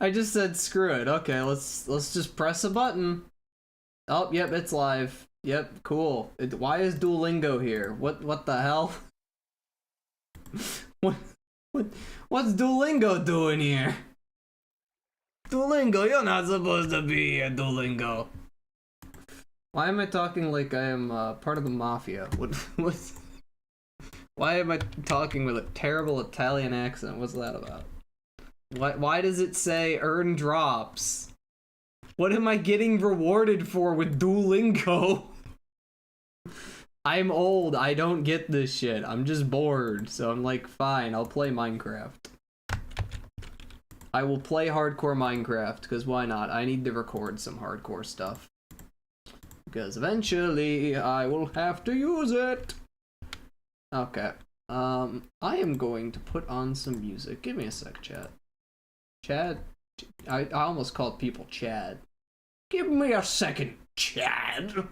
I just said screw it. Okay, let's just press a button. Oh, yep, it's live. Yep, cool. Why is Duolingo here? What the hell? What's Duolingo doing here? Duolingo, you're not supposed to be here, Duolingo. Why am I talking like I am part of the mafia? Why am I talking with a terrible Italian accent? What's that about? Why does it say earn drops? What am I getting rewarded for with Duolingo? I'm old, I don't get this shit. I'm just bored, so I'm like, fine, I'll play Minecraft. I will play hardcore Minecraft, because why not? I need to record some hardcore stuff. Because eventually, I will have to use it! Okay. I am going to put on some music. Give me a sec, chat. Chad? I almost called people Chad. Give me a second, Chad!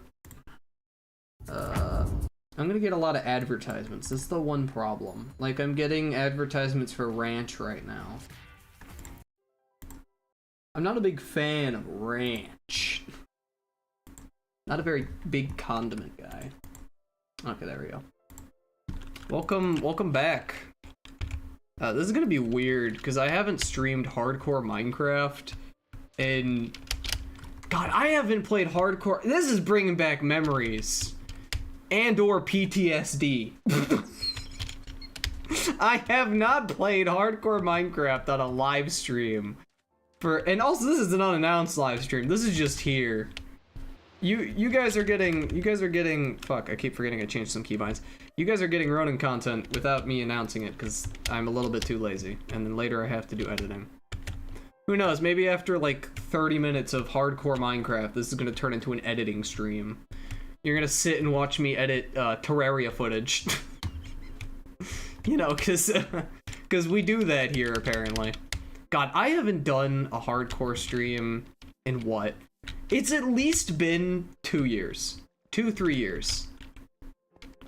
I'm gonna get a lot of advertisements. This is the one problem. Like, I'm getting advertisements for Ranch right now. I'm not a big fan of Ranch. Not a very big condiment guy. Okay, there we go. Welcome back. This is gonna be weird, because I haven't streamed hardcore Minecraft in... God, I haven't played hardcore... This is bringing back memories. And or PTSD. I have not played hardcore Minecraft on a live stream. And also, this is an unannounced live stream. This is just here. You guys are getting fuck, I keep forgetting I changed some keybinds. You guys are getting Ronin content without me announcing it because I'm a little bit too lazy, and then later I have to do editing. Who knows, maybe after like 30 minutes of hardcore Minecraft, this is gonna turn into an editing stream. You're gonna sit and watch me edit Terraria footage. You know, cause we do that here apparently. God, I haven't done a hardcore stream in what? It's at least been 2 years. 2-3 years.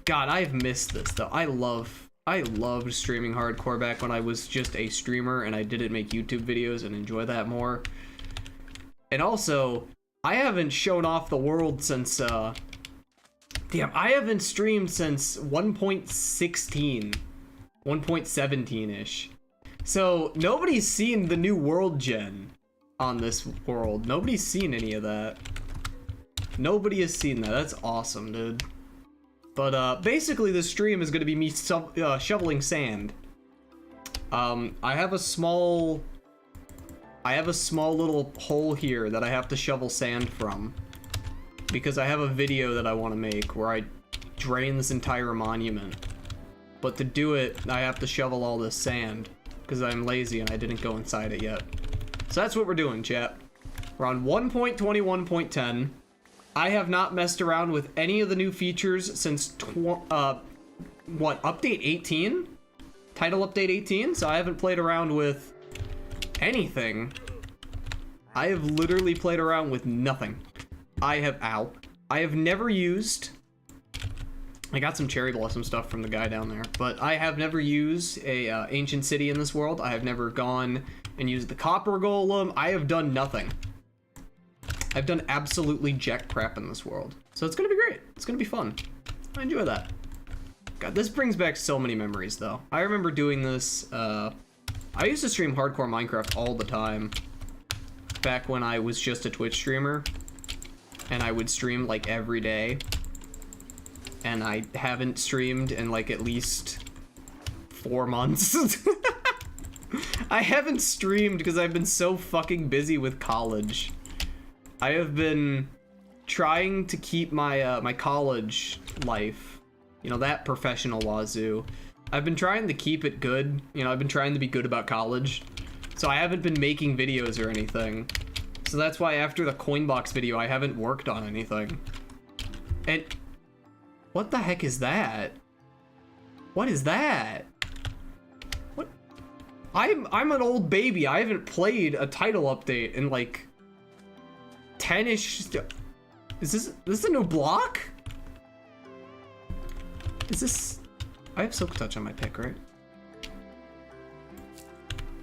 God, I have missed this though. I loved streaming hardcore back when I was just a streamer and I didn't make YouTube videos and enjoy that more. And also, I haven't shown off the world since, damn, I haven't streamed since 1.16. 1.17-ish. So, nobody's seen the new world gen on this world. Nobody's seen any of that. Nobody has seen that. That's awesome, dude. But, basically, this stream is gonna be me shoveling sand. I have a small little hole here that I have to shovel sand from. Because I have a video that I want to make where I drain this entire monument. But to do it, I have to shovel all this sand. Because I'm lazy and I didn't go inside it yet. So that's what we're doing, chat. We're on 1.21.10. I have not messed around with any of the new features since, update 18? Title update 18? So I haven't played around with anything. I have literally played around with nothing. I have never used... I got some cherry blossom stuff from the guy down there, but I have never used a ancient city in this world. I have never gone and used the copper golem. I have done nothing. I've done absolutely jack crap in this world. So it's gonna be great. It's gonna be fun. I enjoy that. God, this brings back so many memories though. I remember doing this, I used to stream hardcore Minecraft all the time. Back when I was just a Twitch streamer. And I would stream like every day. And I haven't streamed in like at least 4 months. I haven't streamed because I've been so fucking busy with college. I have been trying to keep my my college life, you know, that professional wazoo. I've been trying to keep it good. You know, I've been trying to be good about college. So I haven't been making videos or anything. So that's why after the Coinbox video, I haven't worked on anything. And what the heck is that? What is that? What? I'm an old baby. I haven't played a title update in like 10-ish. Is this a new block? Is this? I have Silk Touch on my pick, right?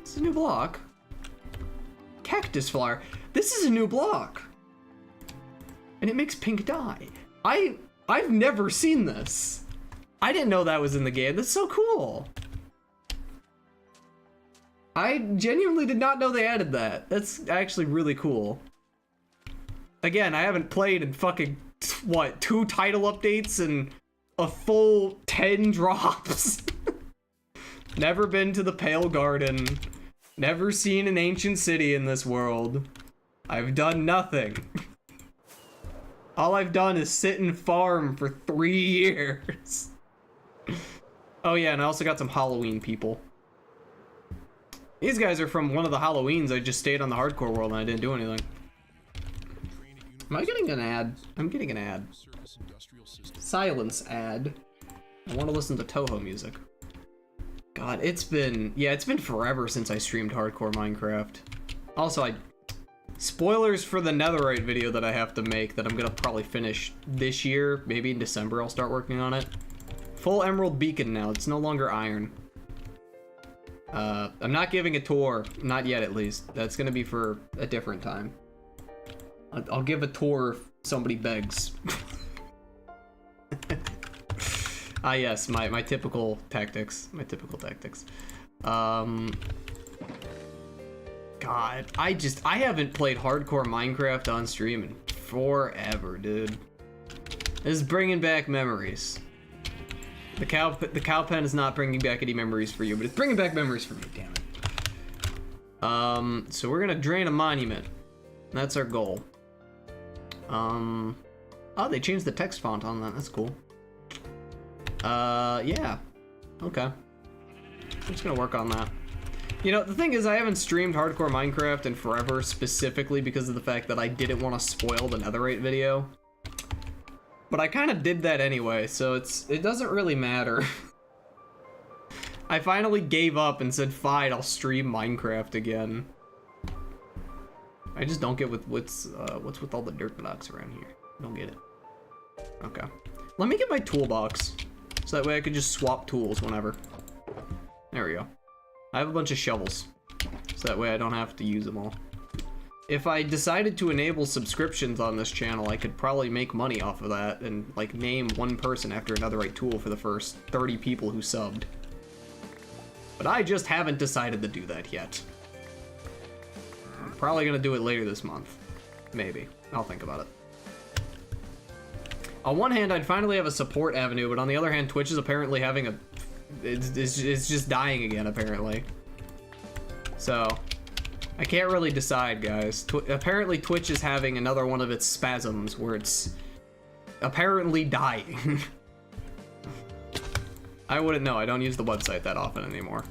This is a new block. cactus flower. This is a new block. And it makes pink dye. I've never seen this. I didn't know that was in the game. That's so cool. I genuinely did not know they added that. That's actually really cool. Again, I haven't played in fucking, what, 2 title updates and a full 10 drops. Never been to the Pale Garden. Never seen an ancient city in this world. I've done nothing. All I've done is sit and farm for 3 years. Oh yeah, and I also got some Halloween people. These guys are from one of the Halloweens. I just stayed on the hardcore world and I didn't do anything. Am I getting an ad? I'm getting an ad. Silence ad. I want to listen to Toho music. God, it's been forever since I streamed hardcore Minecraft. Also, spoilers for the netherite video that I have to make that I'm gonna probably finish this year. Maybe in December I'll start working on it. Full emerald beacon now. It's no longer iron. I'm not giving a tour. Not yet, at least. That's gonna be for a different time. I'll give a tour if somebody begs. Ah, yes, my typical tactics. My typical tactics. God, I haven't played hardcore Minecraft on stream in forever, dude. This is bringing back memories. The cow pen is not bringing back any memories for you, but it's bringing back memories for me, damn it. So we're gonna drain a monument. That's our goal. Oh, they changed the text font on that, that's cool. Yeah. Okay. I'm just gonna work on that. You know, the thing is, I haven't streamed hardcore Minecraft in forever, specifically because of the fact that I didn't want to spoil the netherite video. But I kind of did that anyway, so it doesn't really matter. I finally gave up and said, fine, I'll stream Minecraft again. I just don't get what's with all the dirt blocks around here. Don't get it. Okay. Let me get my toolbox, so that way I can just swap tools whenever. There we go. I have a bunch of shovels, so that way I don't have to use them all. If I decided to enable subscriptions on this channel, I could probably make money off of that and, like, name one person after a netherite tool for the first 30 people who subbed. But I just haven't decided to do that yet. I'm probably gonna do it later this month. Maybe. I'll think about it. On one hand, I'd finally have a support avenue, but on the other hand, Twitch is apparently having a... It's just dying again, apparently. So... I can't really decide, guys. Apparently Twitch is having another one of its spasms where it's apparently dying. I wouldn't know. I don't use the website that often anymore.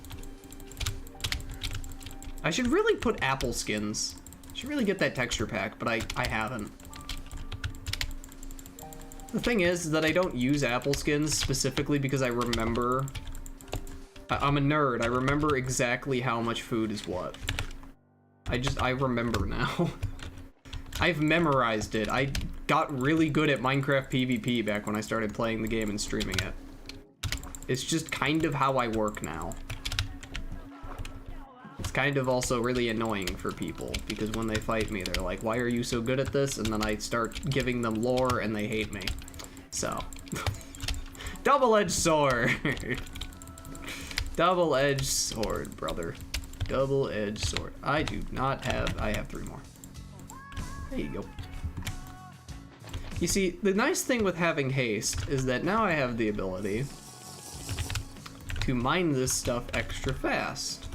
I should really put apple skins. I should really get that texture pack, but I haven't. The thing is that I don't use apple skins specifically because I remember... I'm a nerd. I remember exactly how much food is what. I remember now. I've memorized it. I got really good at Minecraft PvP back when I started playing the game and streaming it. It's just kind of how I work now. It's kind of also really annoying for people, because when they fight me, they're like, why are you so good at this? And then I start giving them lore and they hate me. So. Double-edged sword. Double-edged sword, brother. Double-edged sword. I do not have... I have 3 more. There you go. You see, the nice thing with having haste is that now I have the ability to mine this stuff extra fast.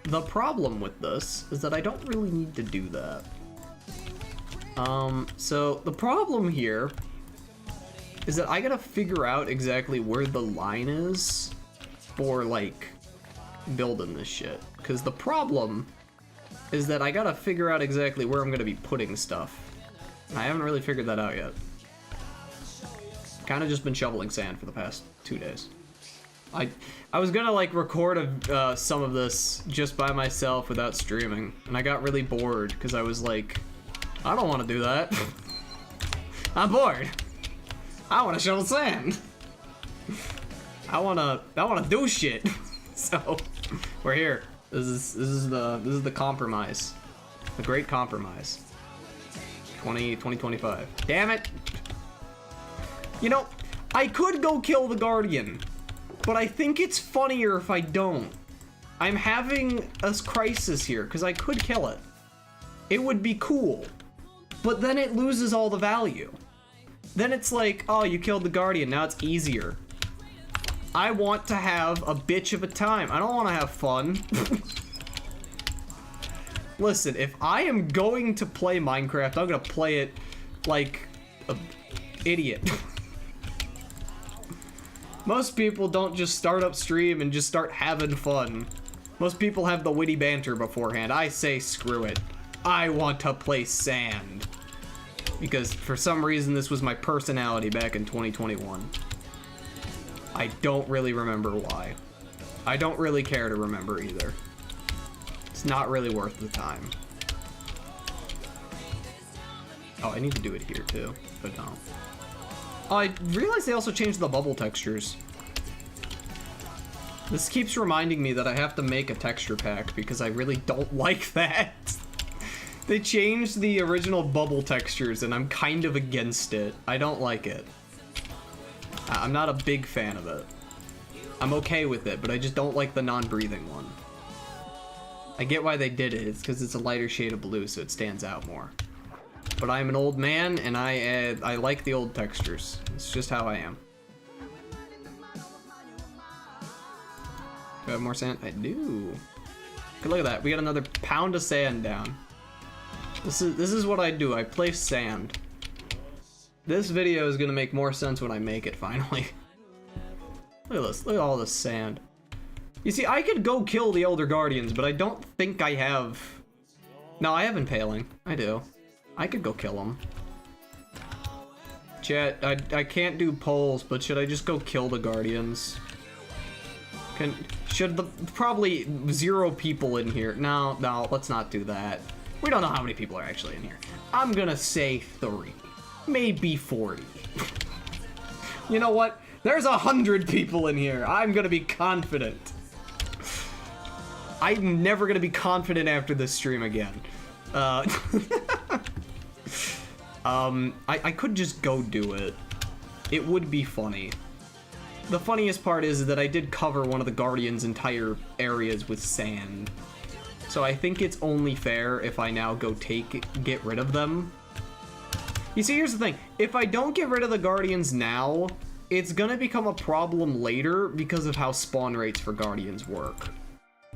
The problem with this is that I don't really need to do that. So the problem here is that I gotta figure out exactly where the line is for, like, building this shit. Because the problem is that I gotta figure out exactly where I'm gonna be putting stuff. I haven't really figured that out yet. Kind of just been shoveling sand for the past 2 days. I was gonna, like, record some of this just by myself without streaming, and I got really bored because I was like, I don't want to do that. I'm bored. I want to shovel sand. I wanna do shit. So we're here. This is the compromise. A great compromise. 2025. Damn it! You know, I could go kill the Guardian, but I think it's funnier if I don't. I'm having a crisis here, because I could kill it. It would be cool. But then it loses all the value. Then it's like, oh, you killed the Guardian, now it's easier. I want to have a bitch of a time. I don't want to have fun. Listen, if I am going to play Minecraft, I'm gonna play it like an idiot. Most people don't just start up stream and just start having fun. Most people have the witty banter beforehand. I say screw it. I want to play sand. Because for some reason this was my personality back in 2021. I don't really remember why. I don't really care to remember either. It's not really worth the time. Oh, I need to do it here too, but no. Oh, I realized they also changed the bubble textures. This keeps reminding me that I have to make a texture pack because I really don't like that. They changed the original bubble textures and I'm kind of against it. I don't like it. I'm not a big fan of it. I'm okay with it, but I just don't like the non-breathing one. I get why they did it. It's because it's a lighter shade of blue, so it stands out more. But I'm an old man, and I like the old textures. It's just how I am. Do I have more sand? I do. Okay, look at that. We got another pound of sand down. This is what I do. I place sand. This video is gonna make more sense when I make it finally. Look at this. Look at all this sand. You see, I could go kill the Elder Guardians, but I don't think I have... No, I have Impaling. I do. I could go kill them. Chat, I can't do polls, but should I just go kill the Guardians? Probably 0 people in here. No, let's not do that. We don't know how many people are actually in here. I'm gonna say 3. Maybe 40. You know what? There's 100 people in here. I'm gonna be confident. I'm never gonna be confident after this stream again. I could just go do it. It would be funny. The funniest part is that I did cover one of the Guardians' entire areas with sand. So I think it's only fair if I now go get rid of them. You see, here's the thing. If I don't get rid of the Guardians now, it's gonna become a problem later because of how spawn rates for Guardians work.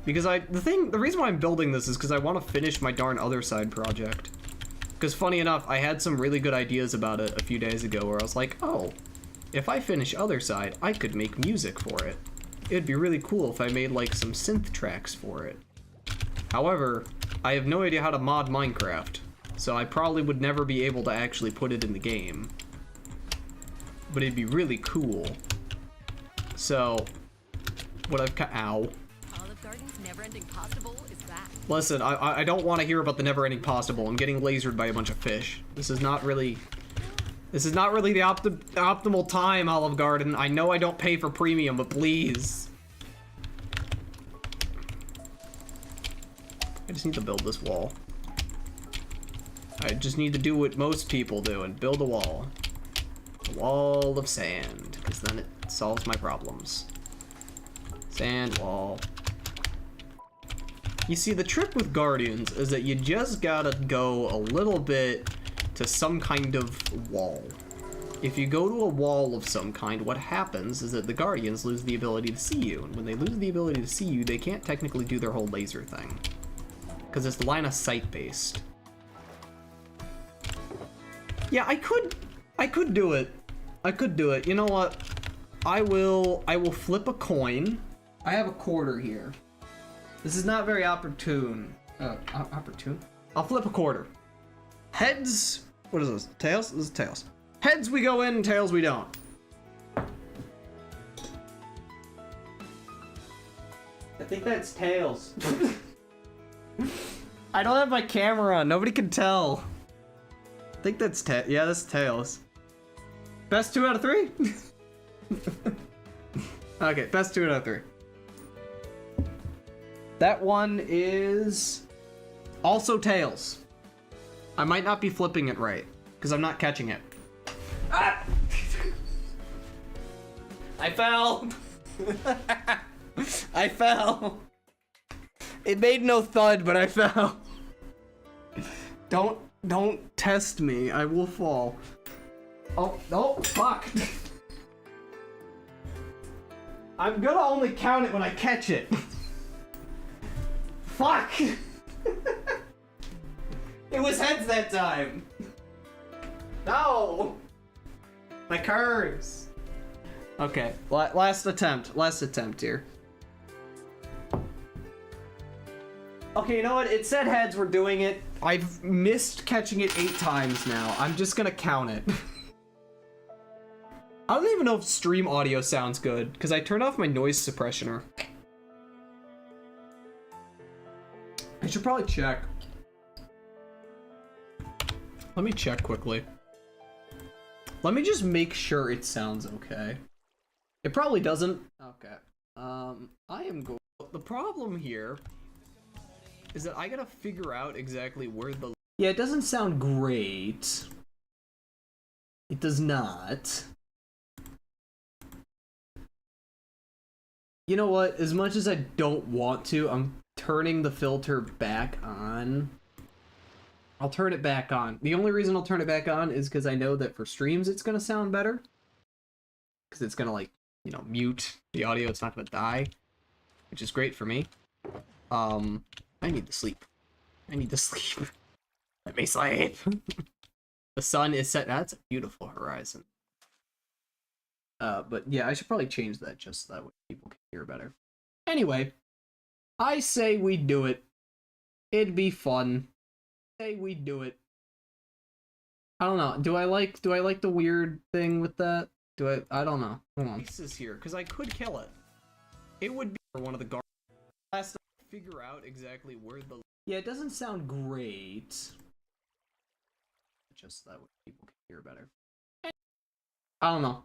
Because the reason why I'm building this is because I want to finish my darn other side project. Because funny enough, I had some really good ideas about it a few days ago where I was like, oh, if I finish other side, I could make music for it. It'd be really cool if I made like some synth tracks for it. However, I have no idea how to mod Minecraft, so I probably would never be able to actually put it in the game. But it'd be really cool. So, what I've ow. Listen, I don't want to hear about the never-ending possible. I'm getting lasered by a bunch of fish. This is not really the optimal time, Olive Garden. I know I don't pay for premium, but please. I just need to build this wall. I just need to do what most people do and build a wall. A wall of sand, because then it solves my problems. Sand wall. You see, the trick with Guardians is that you just gotta go a little bit to some kind of wall. If you go to a wall of some kind, what happens is that the Guardians lose the ability to see you, and when they lose the ability to see you, they can't technically do their whole laser thing. Because it's line of sight based. Yeah, I could do it. I could do it. You know what? I will flip a coin. I have a quarter here. This is not very opportune. Opportune? I'll flip a quarter. Heads. What is this? Tails? This is tails. Heads we go in, tails we don't. I think that's tails. I don't have my camera on. Nobody can tell. I think that's yeah, that's tails. Best 2 out of 3? Okay, best 2 out of 3. That one is Also tails. I might not be flipping it right, because I'm not catching it. Ah! I fell! I fell! It made no thud, but I fell. Don't test me. I will fall. Oh, no, fuck. I'm gonna only count it when I catch it. Fuck! It was heads that time. No! My curves. Okay, last attempt here. Okay, you know what? It said heads were doing it. I've missed catching it 8 times now. I'm just gonna count it. I don't even know if stream audio sounds good, because I turned off my noise suppressioner. I should probably check. Let me check quickly. Let me just make sure it sounds okay. It probably doesn't. Okay. I am going. The problem here is that I gotta figure out exactly where the. Yeah, it doesn't sound great. It does not. You know what? As much as I don't want to, I'm turning the filter back on. I'll turn it back on. The only reason I'll turn it back on is because I know that for streams it's gonna sound better. Because it's gonna, like, you know, mute the audio. It's not gonna die, which is great for me. I need to sleep. I need to sleep. Let me sleep. The sun is set. That's a beautiful horizon. But yeah, I should probably change that just so that way people can hear better. Anyway, I say we do it. It'd be fun. Say we do it. I don't know. Do I like the weird thing with that? I don't know. Hold on. This is here because I could kill it. It would be for one of the guards. Last figure out exactly where the. Yeah, it doesn't sound great. Just so that way people can hear better. I don't know.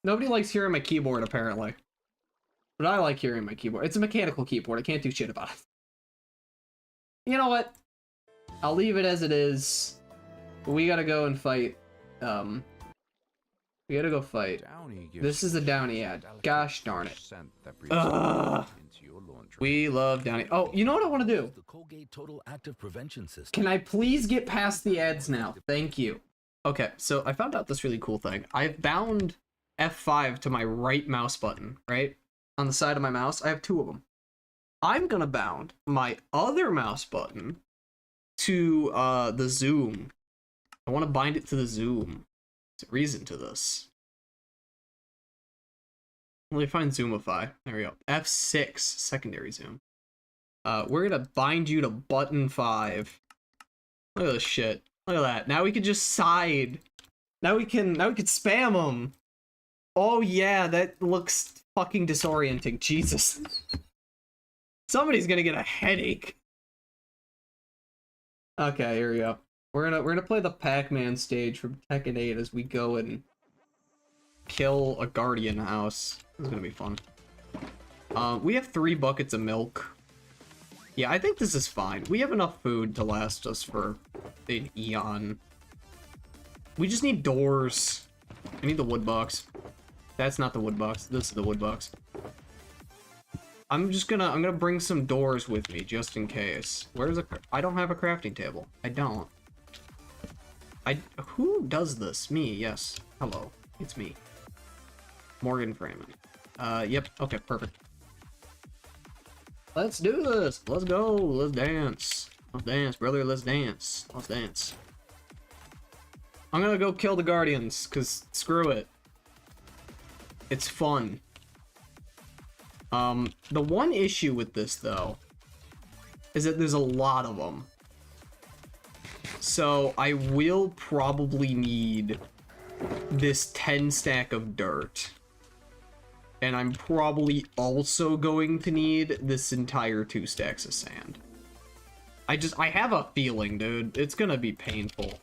Nobody likes hearing my keyboard, apparently. But I like hearing my keyboard. It's a mechanical keyboard. I can't do shit about it. You know what? I'll leave it as it is. We gotta go and fight. We gotta go fight. This is a Downy ad. Gosh darn it. Ugh. We love Downy. Oh, you know what I want to do? Can I please get past the ads now? Thank you. Okay, so I found out this really cool thing. I've bound F5 to my right mouse button, right? On the side of my mouse. I have 2 of them. I'm gonna bound my other mouse button to the zoom. I want to bind it to the zoom. There's a reason to this. Let me find Zoomify. There we go. F6, secondary zoom. We're gonna bind you to button 5. Look at this shit. Look at that. Now we can just side. Now we can spam them. Oh yeah, that looks fucking disorienting. Jesus. Somebody's gonna get a headache. Okay, here we go. We're gonna play the Pac-Man stage from Tekken 8 as we go and kill a guardian house. This is gonna be fun. We have 3 buckets of milk. Yeah, I think this is fine. We have enough food to last us for an eon. We just need doors. I need the wood box. That's not the wood box. This is the wood box. I'm gonna bring some doors with me just in case. I don't have a crafting table. I don't. Who does this? Me, yes. Hello. It's me. Morgan Freeman. Yep. Okay, perfect. Let's do this. Let's go. Let's dance. Let's dance, brother. Let's dance. Let's dance. I'm gonna go kill the guardians, cause screw it. It's fun. The one issue with this, though, is that there's a lot of them. So I will probably need this 10 stack of dirt. And I'm probably also going to need this entire 2 stacks of sand. I have a feeling, dude. It's gonna be painful.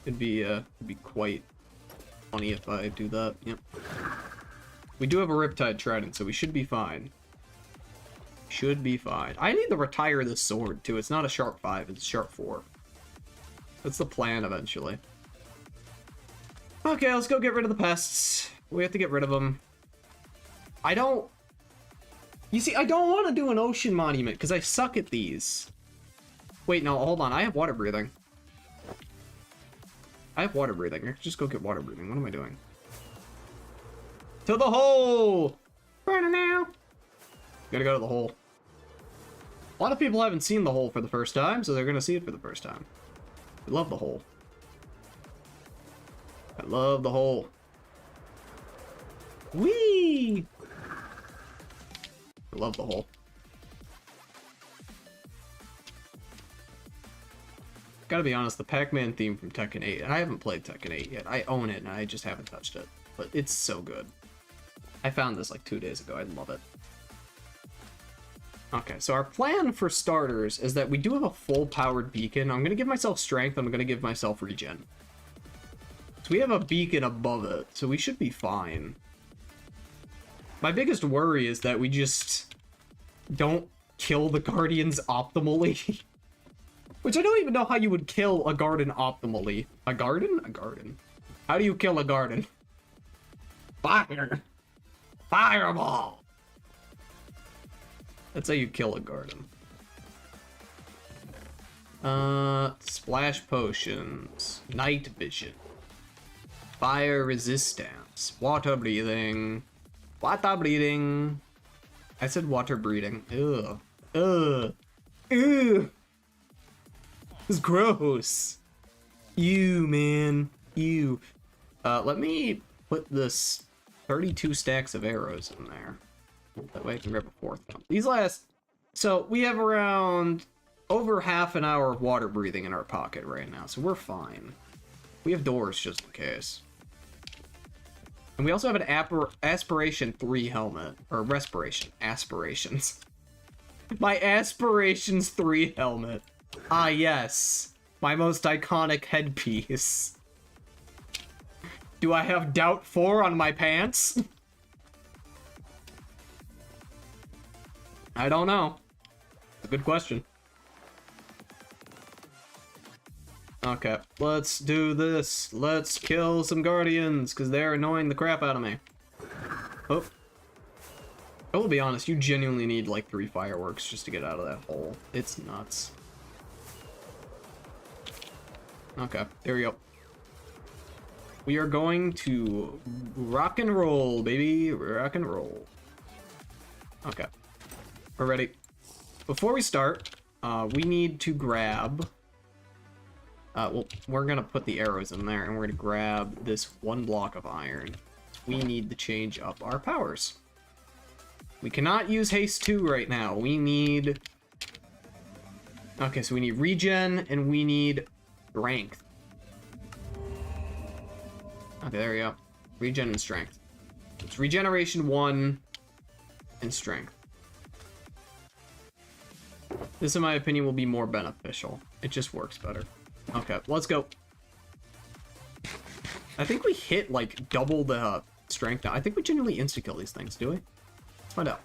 It'd be quite funny if I do that. Yep. We do have a Riptide Trident, so we should be fine. Should be fine. I need to retire this sword, too. It's not a sharp 5, it's sharp 4. That's the plan, eventually. Okay, let's go get rid of the pests. We have to get rid of them. I don't... You see, I don't want to do an ocean monument, because I suck at these. Wait, no, hold on. I have water breathing. I have water breathing. I can just go get water breathing. What am I doing? To the hole! Right now. Gotta go to the hole. A lot of people haven't seen the hole for the first time, so they're gonna see it for the first time. I love the hole. I love the hole. Whee! I love the hole. Gotta be honest, the Pac-Man theme from Tekken 8, and I haven't played Tekken 8 yet. I own it, and I just haven't touched it. But it's so good. I found this like 2 days ago. I love it. Okay, so our plan for starters is that we do have a full-powered beacon. I'm going to give myself strength. I'm going to give myself regen. So we have a beacon above it, so we should be fine. My biggest worry is that we just don't kill the guardians optimally. Which I don't even know how you would kill a garden optimally. A garden? A garden. How do you kill a garden? Fire! Fireball! That's how you kill a garden. Splash potions. Night vision. Fire resistance. Water breathing. Water breathing. I said water breathing. Ugh. Ugh. Ugh. This is gross. Ew, man. Ew. Let me put this 32 stacks of arrows in there. That way I can grab a fourth one. These last... So, we have around over half an hour of water breathing in our pocket right now, so we're fine. We have doors just in case. And we also have an Aspiration 3 helmet. Or Respiration. Aspirations. My Aspirations 3 helmet. Ah, yes. My most iconic headpiece. Do I have Doubt 4 on my pants? I don't know. It's a good question. Okay, let's do this. Let's kill some guardians, because they're annoying the crap out of me. Oh. I will be honest, you genuinely need like 3 fireworks just to get out of that hole. It's nuts. Okay, there we go. We are going to rock and roll, baby. Rock and roll. Okay. We're ready. Before we start, we need to grab... well, we're gonna put the arrows in there, and we're gonna grab this 1 block of iron. We need to change up our powers. We cannot use haste 2 right now. We need... Okay, so we need regen, and we need strength. Okay, there we go. Regen and strength. It's regeneration 1 and strength. This, in my opinion, will be more beneficial. It just works better. Okay, let's go. I think we hit, like, double the strength now. I think we genuinely insta-kill these things, do we? Let's find out.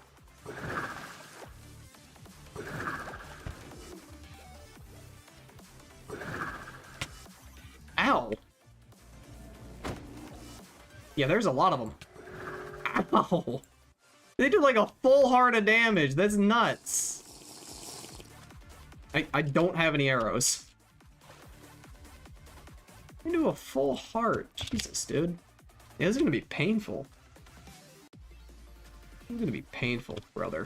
Ow! Yeah, there's a lot of them. Ow! They do, like, a full heart of damage. That's nuts. I don't have any arrows. I do a full heart. Jesus, dude. Yeah, this is gonna be painful. This is gonna be painful, brother.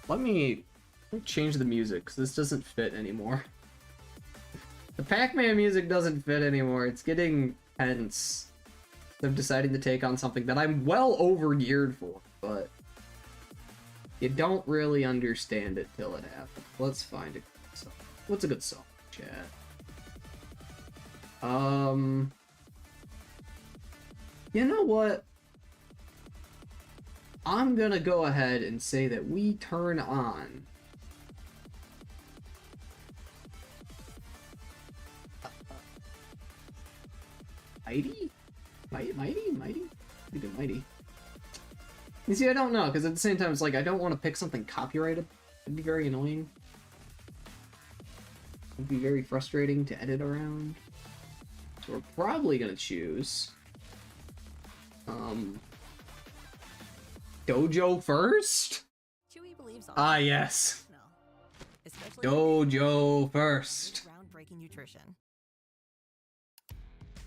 Let me change the music, because this doesn't fit anymore. The Pac-Man music doesn't fit anymore. It's getting tense. I'm deciding to take on something that I'm well over-geared for, but you don't really understand it till it happens. Let's find it. What's a good song, chat? You know what? I'm gonna go ahead and say that we turn on Mighty? Mighty? We do Mighty. You see, I don't know, because at the same time, it's like, I don't want to pick something copyrighted. It'd be very annoying. It'd be very frustrating to edit around. So we're probably gonna choose... Dojo first? Chewy believes on Ah, yes. no. Especially Dojo first. groundbreaking nutrition.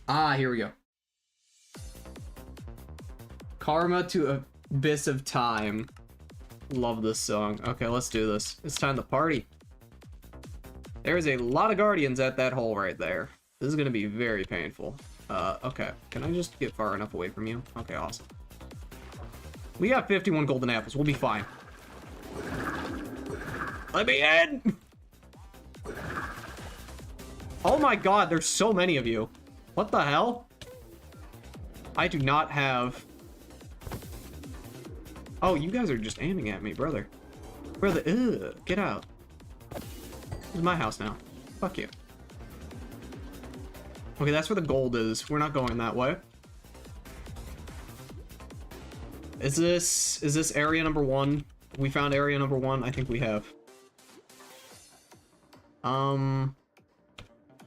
Ah, here we go. Karma to Abyss of Time. Love this song. Okay, let's do this. It's time to party. There's a lot of guardians at that hole right there. This is gonna be very painful. Okay. Can I just get far enough away from you? Okay, awesome. We got 51 golden apples. We'll be fine. Let me in! Oh my god, there's so many of you. What the hell? I do not have... Oh, you guys are just aiming at me, brother. Brother, ugh, get out. This is my house now. Fuck you. Okay, that's where the gold is. We're not going that way. Is this area number 1? We found area number 1? I think we have.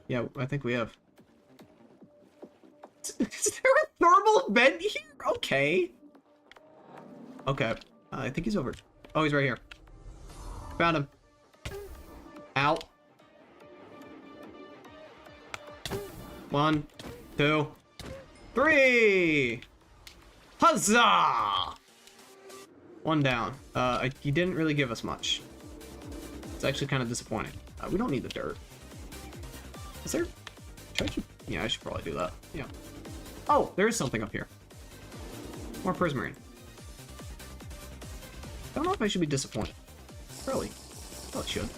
Yeah, I think we have. Is there a thermal vent here? Okay. Okay. I think he's over. Oh, he's right here. Found him. Out. 1, 2, 3. Huzzah! 1 down. He didn't really give us much. It's actually kind of disappointing. We don't need the dirt. Is there? Yeah, I should probably do that. Yeah. Oh, there is something up here. More prismarine. I don't know if I should be disappointed. Really? Oh, it should.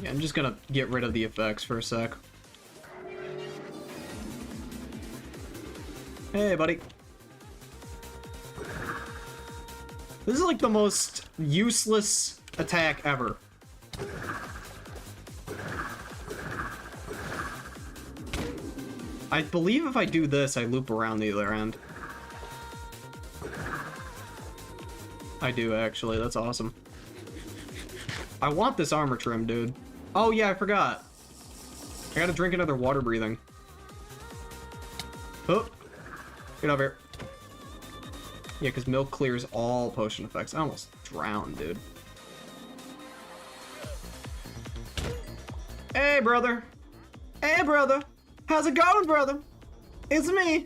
Yeah, I'm just gonna get rid of the effects for a sec. Hey, buddy. This is like the most useless attack ever. I believe if I do this, I loop around the other end. I do, actually. That's awesome. I want this armor trim, dude. Oh, yeah, I forgot. I gotta drink another water breathing. Oh. Get over here. Yeah, because milk clears all potion effects. I almost drowned, dude. Hey, brother. Hey, brother. How's it going, brother? It's me.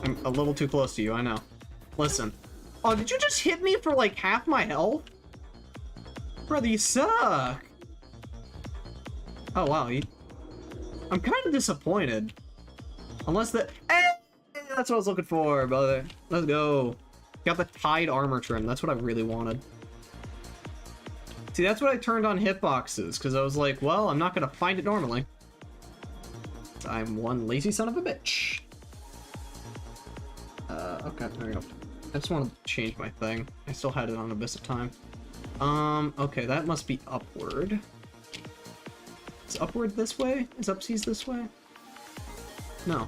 I'm a little too close to you, I know. Listen. Oh, did you just hit me for like half my health? Brother, you suck. Oh, wow. I'm kind of disappointed. Unless the... Hey, that's what I was looking for, brother. Let's go. Got the Tide armor trim. That's what I really wanted. See, that's what I turned on hitboxes, because I was like, well, I'm not going to find it normally. I'm one lazy son of a bitch. Okay, there we go. I just want to change my thing. I still had it on Abyss of Time. Okay, that must be upward. Is upward this way? Is upseas this way? No.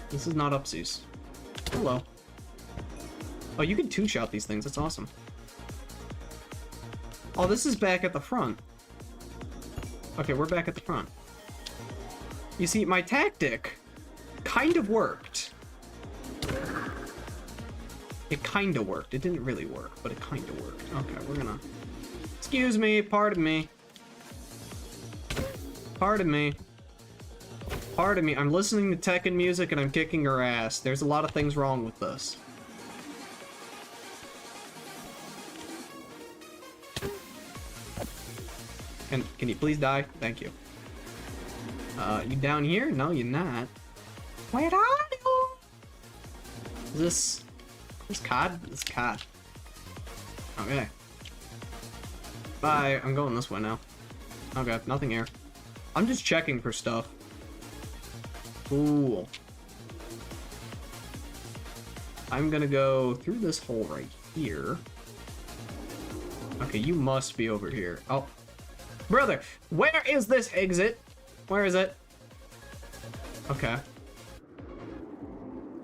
This is not upseas. Hello. Oh, you can two-shot these things. That's awesome. Oh, this is back at the front. Okay, we're back at the front. You see, my tactic kind of worked. It kind of worked. It didn't really work, but it kind of worked. Okay, we're gonna... Excuse me, pardon me. Pardon me. Pardon me. I'm listening to Tekken music and I'm kicking her ass. There's a lot of things wrong with this. Can you please die? Thank you. You down here? No, you're not. Where are you? Is this COD? This is COD. Okay. Bye. I'm going this way now. Okay, nothing here. I'm just checking for stuff. Cool. I'm gonna go through this hole right here. Okay, you must be over here. Oh. Brother, where is this exit? Where is it? Okay.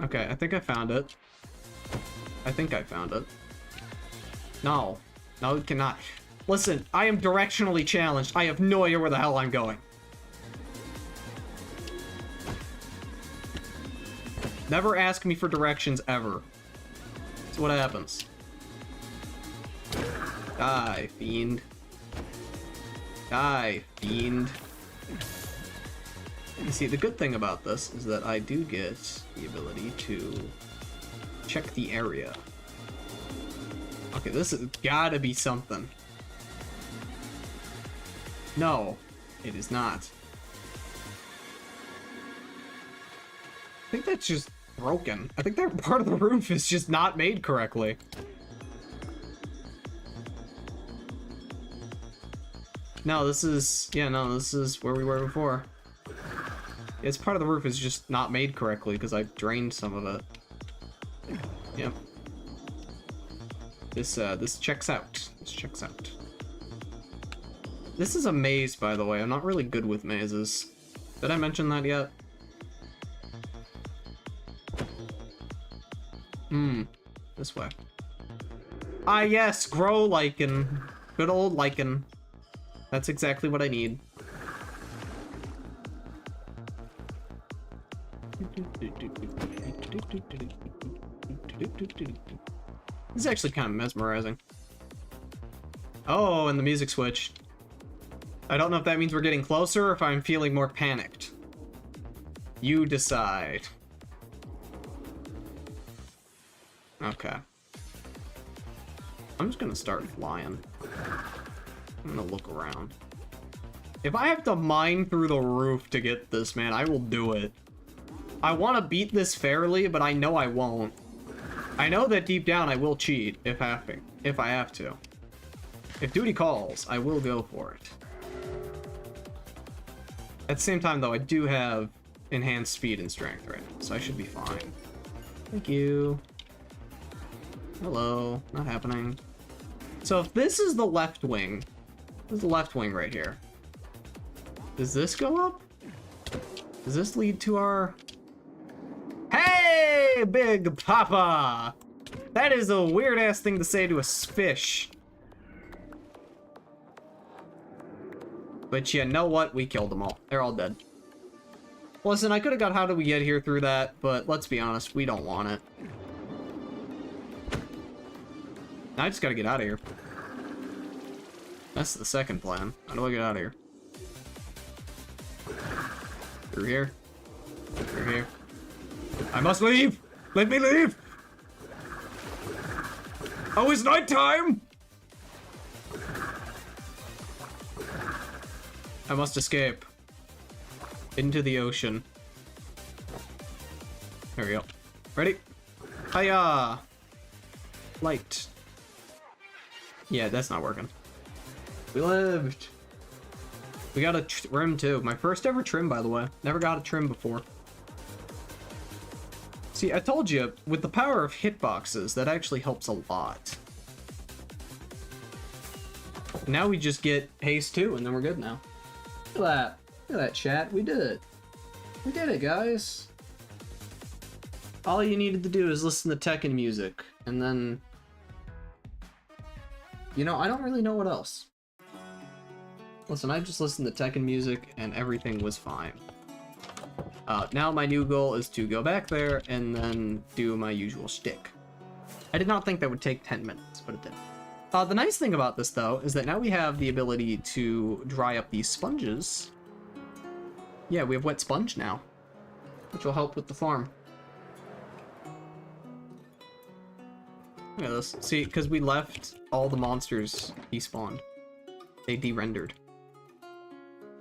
Okay, I think I found it. I think I found it. No. No, it cannot. Listen, I am directionally challenged. I have no idea where the hell I'm going. Never ask me for directions, ever. That's what happens. Die, fiend. Die, fiend. You see, the good thing about this is that I do get the ability to check the area. Okay, this has gotta be something. No, it is not. I think that's just broken. I think that part of the roof is just not made correctly. No, this is... Yeah, no, this is where we were before. It's part of the roof is just not made correctly because I drained some of it. Yep. This checks out. This checks out. This is a maze, by the way. I'm not really good with mazes. Did I mention that yet? This way. Ah, yes, grow lichen. Good old lichen. That's exactly what I need. This is actually kind of mesmerizing. Oh, and the music switched. I don't know if that means we're getting closer or if I'm feeling more panicked. You decide. Okay. I'm just gonna start flying. I'm gonna look around. If I have to mine through the roof to get this, man, I will do it. I want to beat this fairly, but I know I won't. I know that deep down I will cheat if I have to. If duty calls, I will go for it. At the same time, though, I do have enhanced speed and strength right now, so I should be fine. Thank you. Hello. Not happening. So if this is the left wing, this is the left wing right here. Does this go up? Does this lead to our... Hey, Big Papa! That is a weird-ass thing to say to a fish. But you know what? We killed them all. They're all dead. Listen, I could have got how did we get here through that, but let's be honest, we don't want it. Now I just gotta get out of here. That's the second plan. How do I get out of here? Through here. Through here. I must leave! Let me leave! Oh, it's nighttime! I must escape. Into the ocean. There we go. Ready? Hiya! Light. Yeah, that's not working. We lived! We got a trim too. My first ever trim, by the way. Never got a trim before. See, I told you, with the power of hitboxes, that actually helps a lot. Now we just get haste 2, and then we're good now. Look at that. Look at that, chat. We did it. We did it, guys. All you needed to do is listen to Tekken music, and then... You know, I don't really know what else. Listen, I just listened to Tekken music, and everything was fine. Now my new goal is to go back there and then do my usual shtick. I did not think that would take 10 minutes, but it did. The nice thing about this, though, is that now we have the ability to dry up these sponges. Yeah, we have wet sponge now, which will help with the farm. Look at this. See, because we left all the monsters despawned. They de-rendered.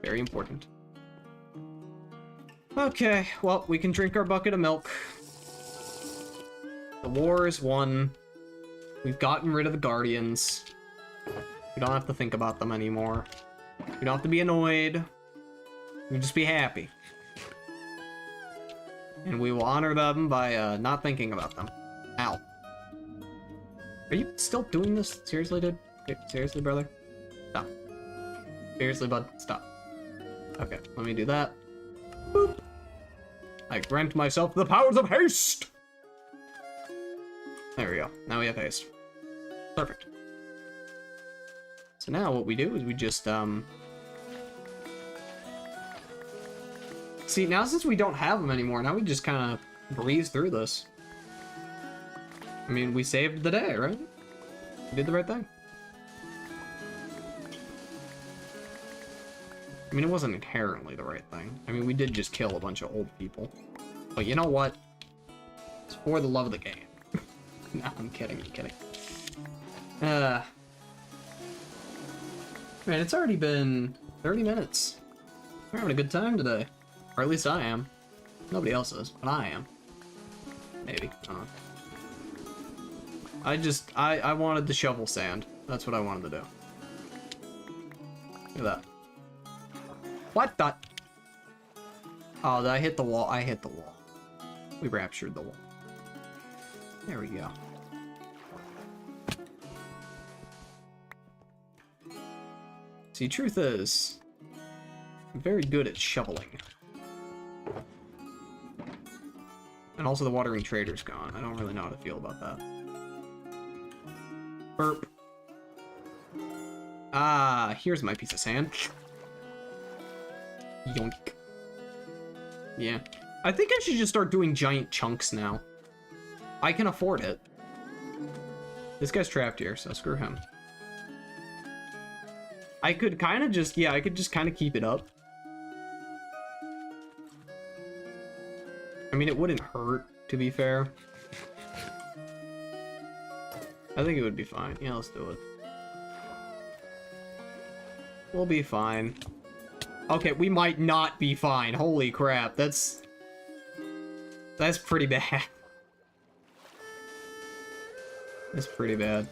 Very important. Okay, well, we can drink our bucket of milk. The war is won. We've gotten rid of the guardians. We don't have to think about them anymore. We don't have to be annoyed. We can just be happy. And we will honor them by not thinking about them. Ow. Are you still doing this? Seriously, dude? Seriously, brother? Stop. Seriously, bud? Stop. Okay, let me do that. Boop. I grant myself the powers of haste! There we go. Now we have haste. Perfect. So now what we do is we just, see, now since we don't have them anymore, now we just kind of breeze through this. I mean, we saved the day, right? We did the right thing. I mean, it wasn't inherently the right thing. I mean, we did just kill a bunch of old people. But you know what? It's for the love of the game. No, I'm kidding, I'm kidding. Man, it's already been 30 minutes. We're having a good time today. Or at least I am. Nobody else is, but I am. Maybe. I don't know. I wanted to shovel sand. That's what I wanted to do. Look at that. What the? Oh, did I hit the wall? I hit the wall. We raptured the wall. There we go. See, truth is, I'm very good at shoveling. And also the watering trader's gone. I don't really know how to feel about that. Burp. Ah, here's my piece of sand. Yoink. Yeah. I think I should just start doing giant chunks now. I can afford it. This guy's trapped here, so screw him. I could kind of just, yeah, I could just kind of keep it up. I mean, it wouldn't hurt, to be fair. I think it would be fine. Yeah, let's do it. We'll be fine. Okay, we might not be fine. Holy crap, that's pretty bad. That's pretty bad.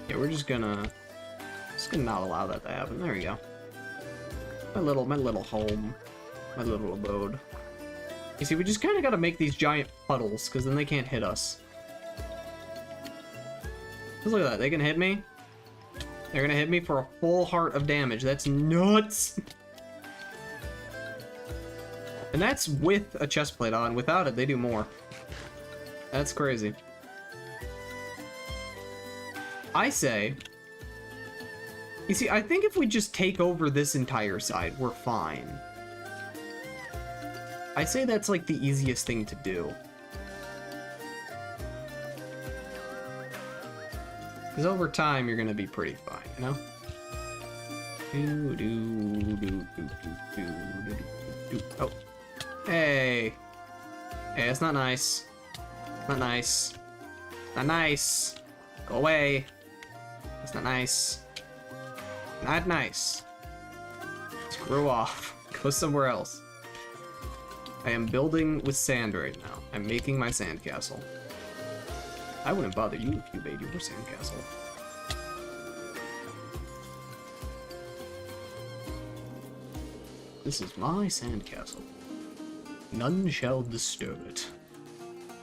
Yeah, we're just gonna not allow that to happen. There we go. My little home. My little abode. You see, we just kind of gotta make these giant puddles, because then they can't hit us. Just look at that, they can hit me. They're gonna hit me for a full heart of damage. That's nuts! And that's with a chest plate on. Without it, they do more. That's crazy. I say... You see, I think if we just take over this entire side, we're fine. I say that's like the easiest thing to do. Because over time, you're gonna be pretty fine, you know? Oh. Hey. Hey, that's not nice. Not nice. Not nice. Go away. That's not nice. Not nice. Screw off. Go somewhere else. I am building with sand right now. I'm making my sandcastle. I wouldn't bother you if you made your sandcastle. This is my sandcastle. None shall disturb it.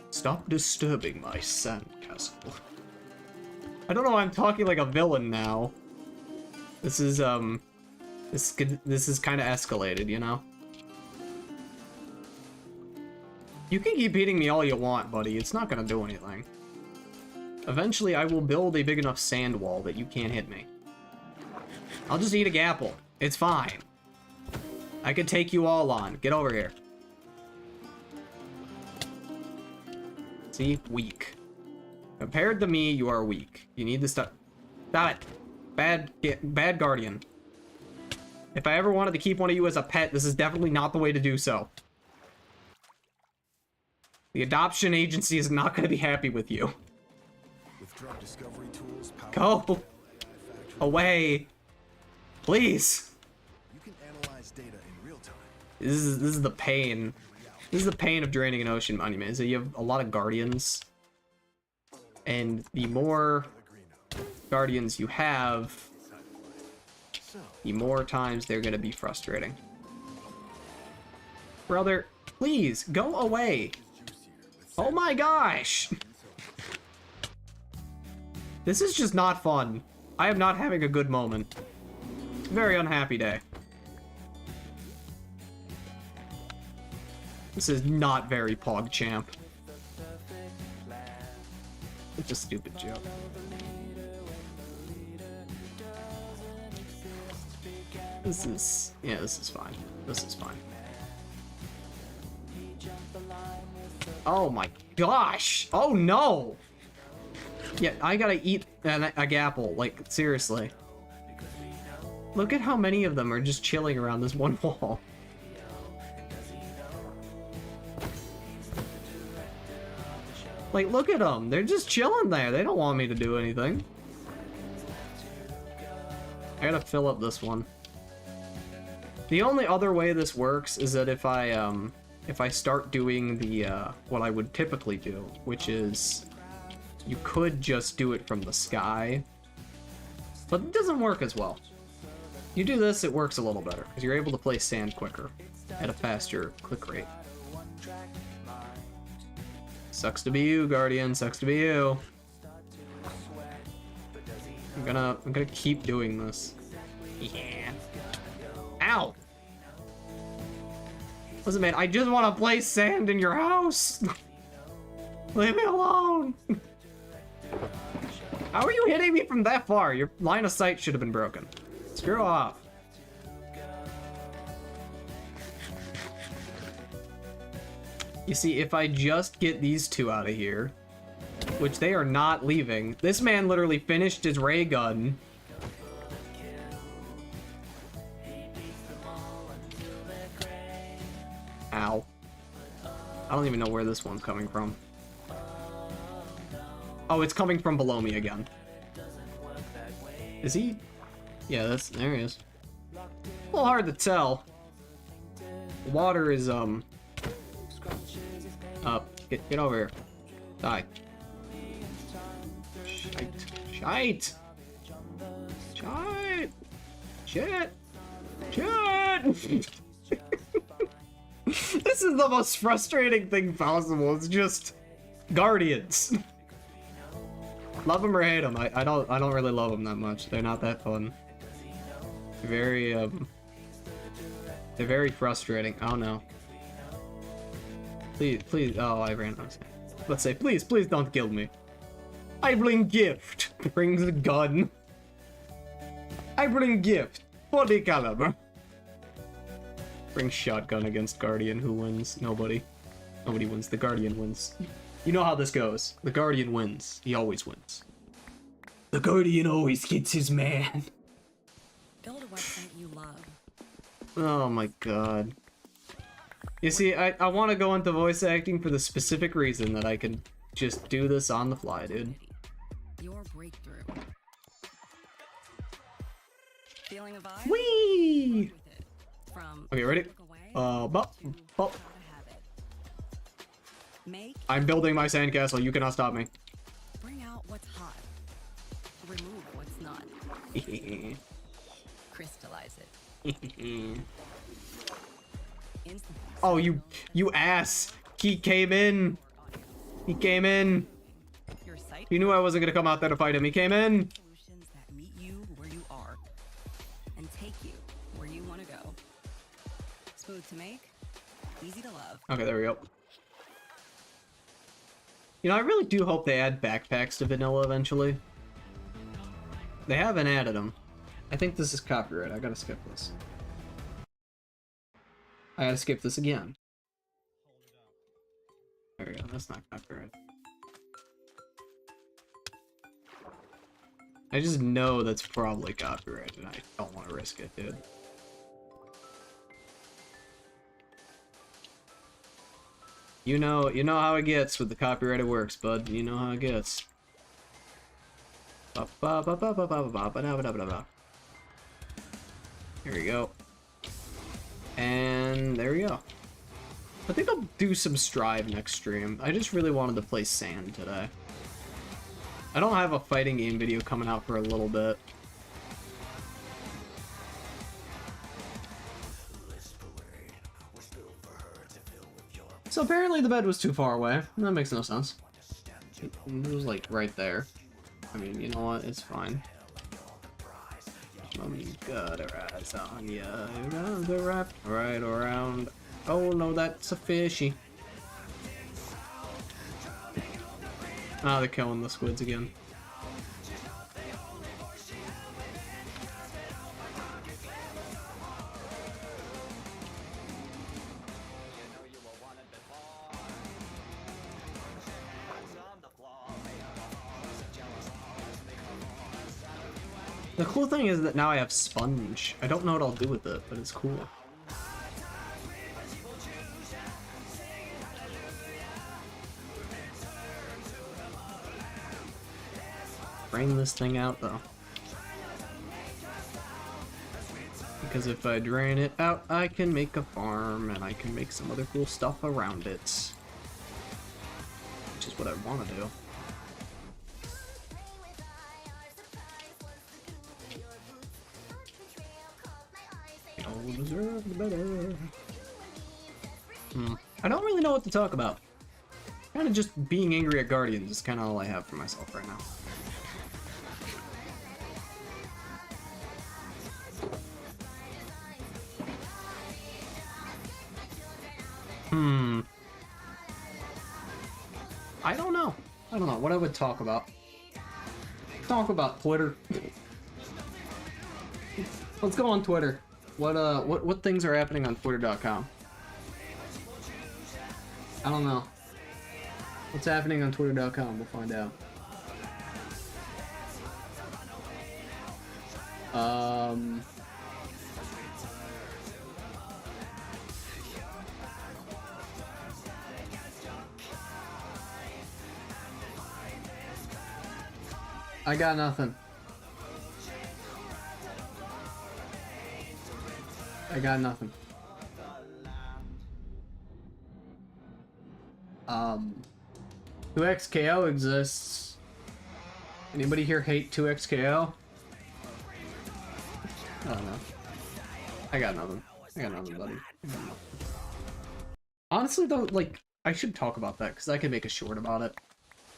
Stop disturbing my sandcastle. I don't know why I'm talking like a villain now. This is, this is kind of escalated, you know? You can keep hitting me all you want, buddy. It's not gonna do anything. Eventually, I will build a big enough sand wall that you can't hit me. I'll just eat a gapple. It's fine. I could take you all on. Get over here. See? Weak. Compared to me, you are weak. You need to stop. Stop it. Bad guardian. If I ever wanted to keep one of you as a pet, this is definitely not the way to do so. The adoption agency is not going to be happy with you. With drug discovery tools, go away, please. You can analyze data in real time. This is the pain. This is the pain of draining an ocean monument. Is that you have a lot of guardians, and the more guardians you have, the more times they're going to be frustrating. Brother, please go away. Oh my gosh! This is just not fun. I am not having a good moment. Very unhappy day. This is not very PogChamp. It's a stupid joke. This is... yeah, this is fine. This is fine. Oh my gosh! Oh no! Yeah, I gotta eat an apple, like, seriously. Look at how many of them are just chilling around this one wall. Like, look at them. They're just chilling there. They don't want me to do anything. I gotta fill up this one. The only other way this works is that if I start doing the, what I would typically do, which is, you could just do it from the sky, but it doesn't work as well. You do this, it works a little better, because you're able to place sand quicker, at a faster click rate. Sucks to be you, Guardian, sucks to be you. I'm gonna keep doing this. Yeah. Ow! Listen, man, I just want to place sand in your house! Leave me alone! How are you hitting me from that far? Your line of sight should have been broken. Screw off. You see, if I just get these two out of here, which they are not leaving, this man literally finished his ray gun. Ow. I don't even know where this one's coming from. Oh, it's coming from below me again. Is he? Yeah, there he is. A little hard to tell. The water is, up. Get over here. Die. Shite. Shite. Shit. Shit. This is the most frustrating thing possible. It's just Guardians. Love them or hate them. I don't really love them that much. They're not that fun. They're very frustrating. Oh no. Please. Oh, I ran out of sand. Let's say, please don't kill me. I bring gift. Brings a gun. I bring gift. 40 caliber. Bring shotgun against Guardian. Who wins? Nobody. Nobody wins. The Guardian wins. You know how this goes. The Guardian wins. He always wins. The Guardian always gets his man. Build a website you love. Oh my god. You see, I want to go into voice acting for the specific reason that I can just do this on the fly, dude. Your breakthrough. Feeling a vibe? Whee! From Okay, ready? Bop. I'm building my sandcastle. You cannot stop me. Bring out what's hot. Remove what's not. Crystallize it. Oh, you ass! He came in. He came in. You knew I wasn't gonna come out there to fight him. He came in. Solutions that meet you where you are and take you where you want to go. Smooth to make, easy to love. Okay, there we go. You know, I really do hope they add backpacks to vanilla eventually. They haven't added them. I think this is copyright. I gotta skip this. I gotta skip this again. There we go. That's not copyright. I just know that's probably copyright, and I don't want to risk it, dude. You know how it gets with the copyrighted works, bud. You know how it gets. Here we go. And there we go. I think I'll do some Strive next stream. I just really wanted to play Sand today. I don't have a fighting game video coming out for a little bit. So apparently the bed was too far away. That makes no sense. It was like right there. I mean, you know what? It's fine. Mommy got her eyes on ya. You got the wrap right around. Oh no, that's a fishy. Ah, they're killing the squids again. The cool thing is that now I have sponge. I don't know what I'll do with it, but it's cool. Drain this thing out though. Because if I drain it out, I can make a farm and I can make some other cool stuff around it. Which is what I want to do. You deserve the better. I don't really know what to talk about. Kind of just being angry at Guardians is kind of all I have for myself right now. I don't know. I don't know what I would talk about. Talk about Twitter. Let's go on Twitter. What things are happening on Twitter.com? I don't know. What's happening on Twitter.com? We'll find out. I got nothing. I got nothing. 2XKO exists. Anybody here hate 2XKO? I don't know. I got nothing. I got nothing, buddy. Honestly, though, like, I should talk about that because I can make a short about it.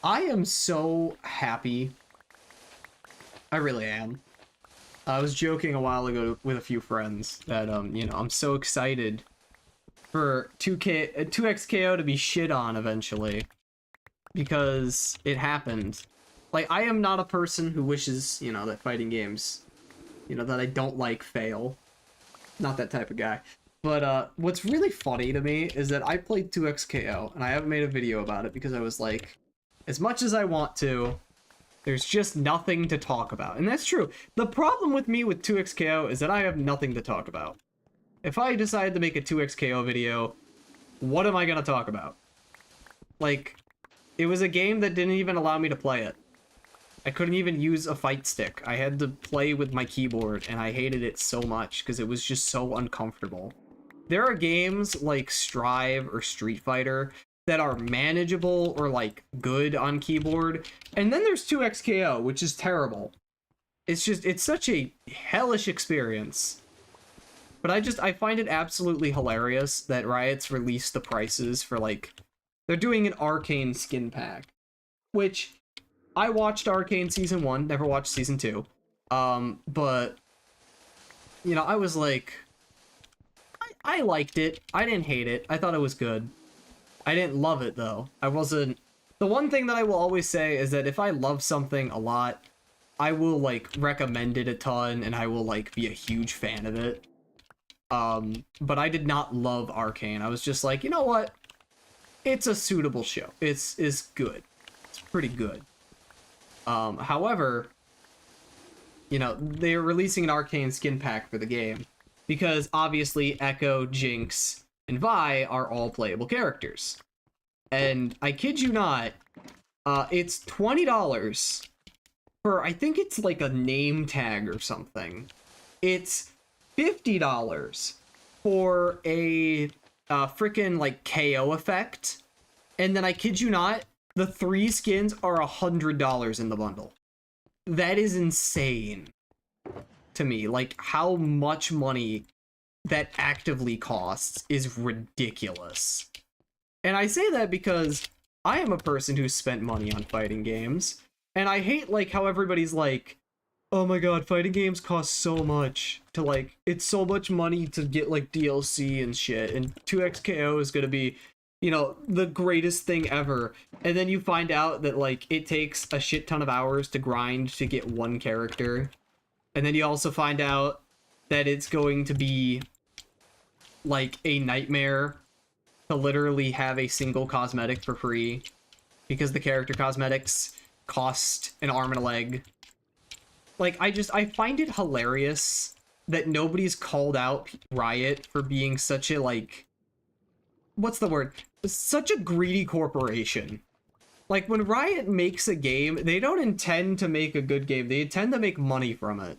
I am so happy. I really am. I was joking a while ago with a few friends that, you know, I'm so excited for 2XKO to be shit on eventually. Because it happened. Like, I am not a person who wishes, you know, that fighting games, you know, that I don't like fail. Not that type of guy. But, what's really funny to me is that I played 2XKO, and I haven't made a video about it because I was like, as much as I want to, there's just nothing to talk about. And that's true. The problem with me with 2XKO is that I have nothing to talk about. If I decide to make a 2XKO video, what am I gonna talk about? Like, it was a game that didn't even allow me to play it. I couldn't even use a fight stick. I had to play with my keyboard, and I hated it so much because it was just so uncomfortable. There are games like Strive or Street Fighter that are manageable or, like, good on keyboard, and then there's 2XKO, which is terrible. It's such a hellish experience. But I find it absolutely hilarious that Riot's released the prices for, like, they're doing an Arcane skin pack, which I watched Arcane Season 1, never watched Season 2. But, you know, I was like, I liked it. I didn't hate it. I thought it was good. I didn't love it, though. I wasn't... The one thing that I will always say is that if I love something a lot, I will, like, recommend it a ton, and I will, like, be a huge fan of it. But I did not love Arcane. I was just like, you know what? It's a suitable show. It's good. It's pretty good. However, you know, they're releasing an Arcane skin pack for the game because obviously Echo, Jinx, and Vi are all playable characters. And I kid you not, it's $20 for, I think it's like a name tag or something. It's $50 for a freaking like KO effect. And then I kid you not, the 3 skins are $100 in the bundle. That is insane to me. Like, how much money that actively costs is ridiculous. And I say that because I am a person who's spent money on fighting games, and I hate, like, how everybody's like, oh my god, fighting games cost so much to like, it's so much money to get like DLC and shit, and 2XKO is gonna be, you know, the greatest thing ever. And then you find out that like it takes a shit ton of hours to grind to get one character. And then you also find out that it's going to be like a nightmare to literally have a single cosmetic for free because the character cosmetics cost an arm and a leg. Like, I find it hilarious that nobody's called out Riot for being such a, like, what's the word? Such a greedy corporation. Like, when Riot makes a game, they don't intend to make a good game. They intend to make money from it.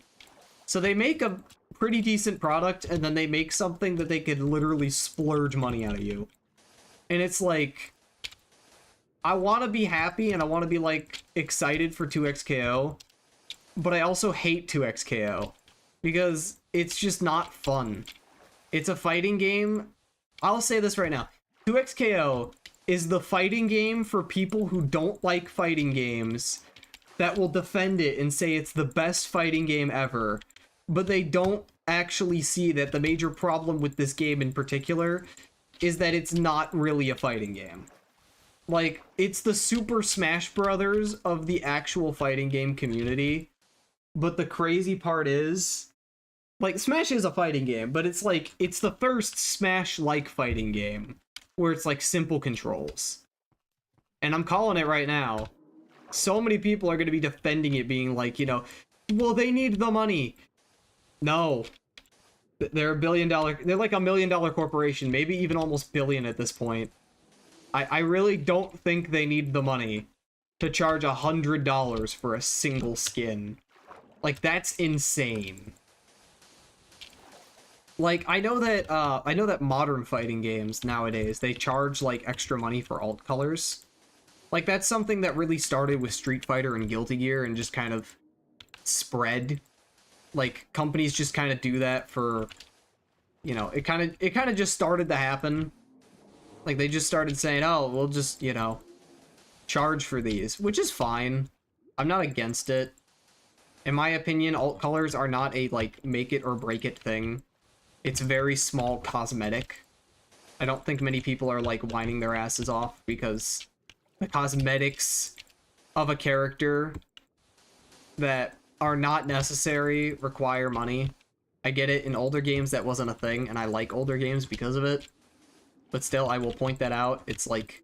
So they make a pretty decent product, and then they make something that they could literally splurge money out of you. And it's like, I want to be happy, and I want to be, like, excited for 2XKO, but I also hate 2XKO, because it's just not fun. It's a fighting game. I'll say this right now. 2XKO is the fighting game for people who don't like fighting games that will defend it and say it's the best fighting game ever, but they don't actually see that the major problem with this game in particular is that it's not really a fighting game. Like, it's the Super Smash Brothers of the actual fighting game community. But the crazy part is, like, Smash is a fighting game, but it's like, it's the first Smash-like fighting game where it's like simple controls. And I'm calling it right now. So many people are going to be defending it, being like, you know, well, they need the money. No. They're they're like $1 million corporation, maybe even almost billion at this point. I really don't think they need the money to charge $100 for a single skin. Like, that's insane. Like, I know that modern fighting games nowadays, they charge like extra money for alt colors. Like, that's something that really started with Street Fighter and Guilty Gear and just kind of spread. Like, companies just kind of do that for, you know, it kind of just started to happen. Like, they just started saying, oh, we'll just, you know, charge for these, which is fine. I'm not against it. In my opinion, alt colors are not a, like, make it or break it thing. It's very small cosmetic. I don't think many people are, like, whining their asses off because the cosmetics of a character that are not necessary require money. I get it, in older games that wasn't a thing, and I like older games because of it. But still, I will point that out. It's like,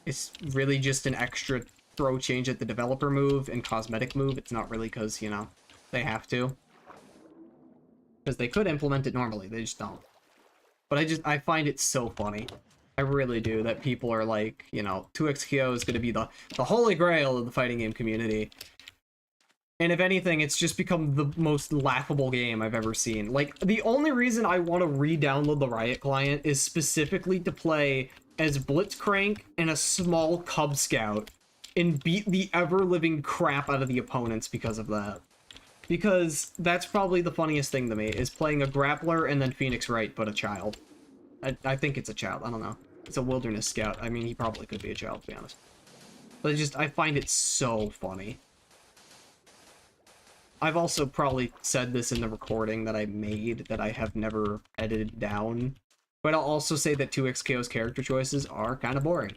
it's really just an extra throw change at the developer move and cosmetic move. It's not really because, you know, they have to. Because they could implement it normally, they just don't. But I find it so funny. I really do, that people are like, you know, 2XKO is going to be the holy grail of the fighting game community. And if anything, it's just become the most laughable game I've ever seen. Like, the only reason I want to re-download the Riot client is specifically to play as Blitzcrank and a small Cub Scout and beat the ever-living crap out of the opponents because of that. Because that's probably the funniest thing to me, is playing a grappler and then Phoenix Wright, but a child. I think it's a child, I don't know. It's a wilderness scout. I mean, he probably could be a child, to be honest. But I find it so funny. I've also probably said this in the recording that I made that I have never edited down. But I'll also say that 2XKO's character choices are kind of boring.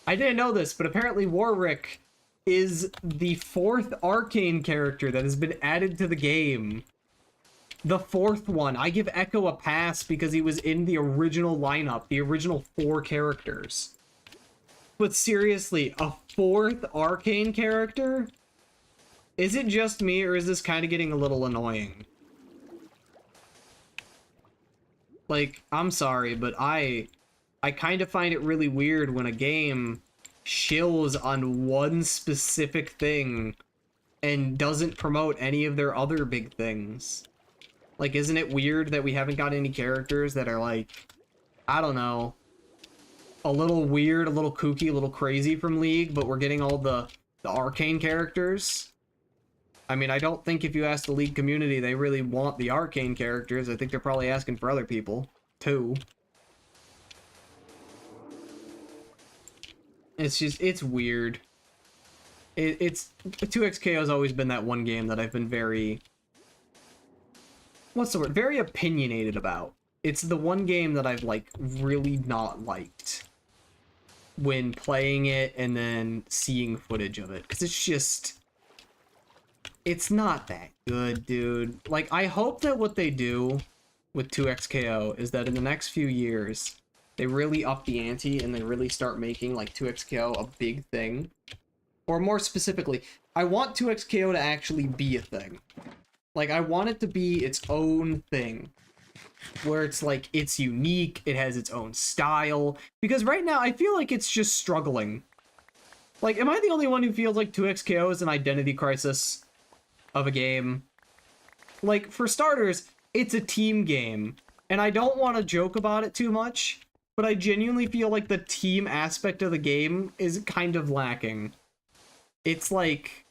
I didn't know this, but apparently Warwick is the 4th arcane character that has been added to the game. The 4th one. I give Echo a pass because he was in the original lineup, the original 4 characters. But seriously, a 4th arcane character? Is it just me, or is this kind of getting a little annoying? Like, I'm sorry, but I kind of find it really weird when a game shills on one specific thing and doesn't promote any of their other big things. Like, isn't it weird that we haven't got any characters that are, like, I don't know, a little weird, a little kooky, a little crazy from League, but we're getting all the arcane characters? I mean, I don't think if you ask the League community, they really want the arcane characters. I think they're probably asking for other people, too. It's just, it's weird. it's 2XKO has always been that one game that I've been very, what's the word? Very opinionated about. It's the one game that I've like really not liked when playing it and then seeing footage of it, because it's just, it's not that good, dude. Like, I hope that what they do with 2XKO is that in the next few years they really up the ante and they really start making like 2XKO a big thing. Or more specifically, I want 2XKO to actually be a thing. Like, I want it to be its own thing, where it's like, it's unique, it has its own style, because right now I feel like it's just struggling. Like, am I the only one who feels like 2XKO is an identity crisis of a game? Like, for starters, it's a team game, and I don't want to joke about it too much, but I genuinely feel like the team aspect of the game is kind of lacking. It's like,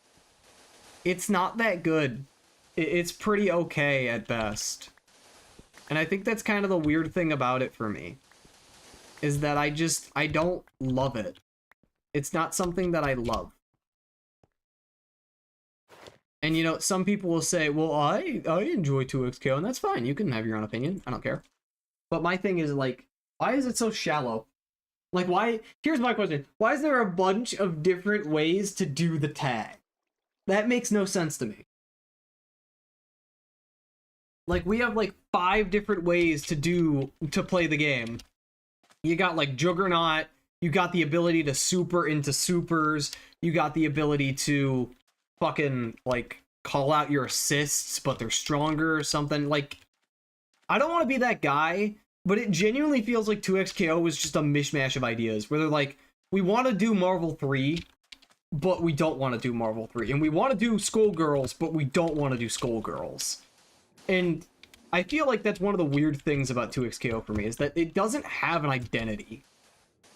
it's not that good. It's pretty okay at best. And I think that's kind of the weird thing about it for me, is that I don't love it. It's not something that I love. And you know, some people will say, well, I enjoy 2XKO, and that's fine. You can have your own opinion. I don't care. But my thing is, like, why is it so shallow? Like, why? Here's my question. Why is there a bunch of different ways to do the tag? That makes no sense to me. Like, we have like 5 different ways to play the game. You got like Juggernaut, you got the ability to super into supers, you got the ability to fucking like call out your assists, but they're stronger or something. Like, I don't want to be that guy, but it genuinely feels like 2XKO was just a mishmash of ideas where they're like, we want to do Marvel 3, but we don't want to do Marvel 3. And we want to do Skullgirls, but we don't want to do Skullgirls. And I feel like that's one of the weird things about 2XKO for me, is that it doesn't have an identity.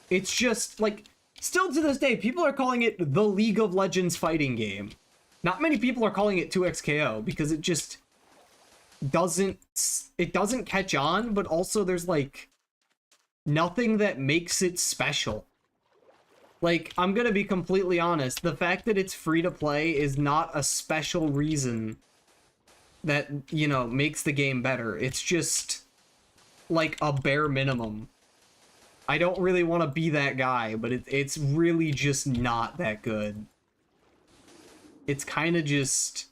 It's just, like, still to this day, people are calling it the League of Legends fighting game. Not many people are calling it 2XKO, because it just doesn't catch on, but also there's, like, nothing that makes it special. Like, I'm gonna be completely honest, the fact that it's free to play is not a special reason that, you know, makes the game better. It's just like a bare minimum. I don't really want to be that guy, but it's really just not that good. It's kind of just,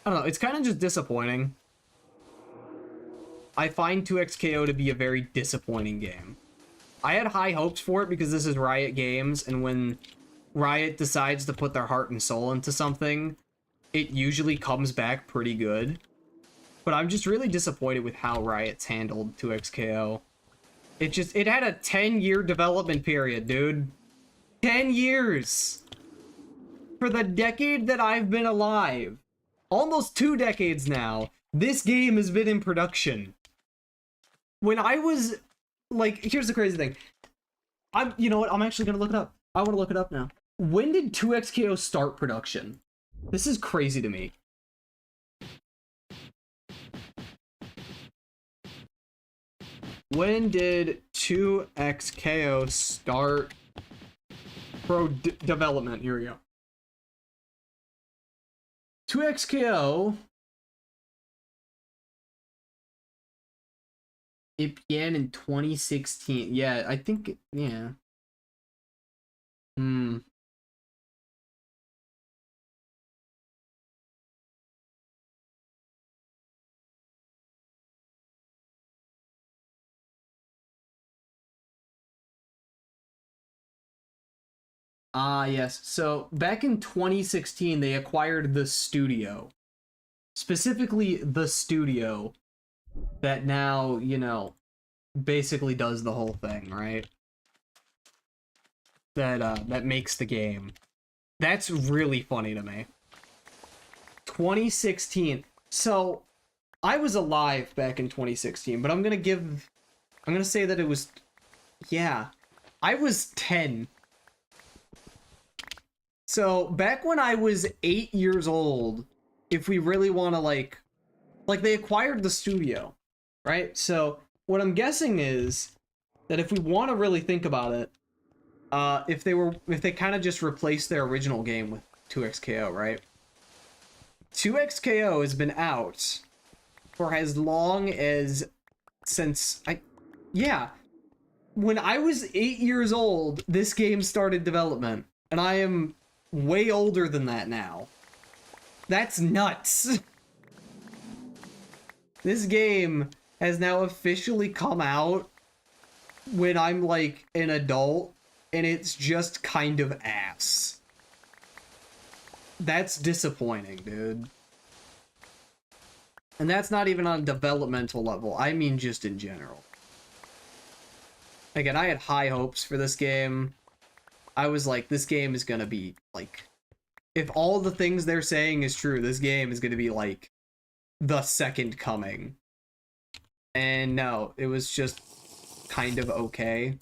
I don't know, it's kind of just disappointing. I find 2XKO to be a very disappointing game. I had high hopes for it because this is Riot Games, and when Riot decides to put their heart and soul into something, it usually comes back pretty good. But I'm just really disappointed with how Riot's handled 2XKO. It had a 10-year development period, dude. 10 years! For the decade that I've been alive, almost 2 decades now, this game has been in production. When I was, like, here's the crazy thing. You know what, I'm actually gonna look it up. I wanna look it up now. When did 2XKO start production? This is crazy to me. When did 2XKO start development? Here we go. 2XKO, it began in 2016. Yeah, I think, yeah. Ah, yes. So back in 2016, they acquired the studio. Specifically, the studio that now, you know, basically does the whole thing, right? That makes the game. That's really funny to me. 2016. So, I was alive back in 2016, but I'm gonna say that it was, yeah, I was 10. So, back when I was 8 years old, if we really want to, like, they acquired the studio, right? So, what I'm guessing is that if we want to really think about it, if they kind of just replaced their original game with 2XKO, right? 2XKO has been out for as long as yeah, when I was 8 years old, this game started development, and I am way older than that now. That's nuts. This game has now officially come out when I'm like an adult, and it's just kind of ass. That's disappointing, dude. And that's not even on a developmental level. I mean just in general. Again, I had high hopes for this game. I was like, this game is gonna be, like... If all the things they're saying is true, this game is gonna be, like, the second coming. And no, it was just kind of okay.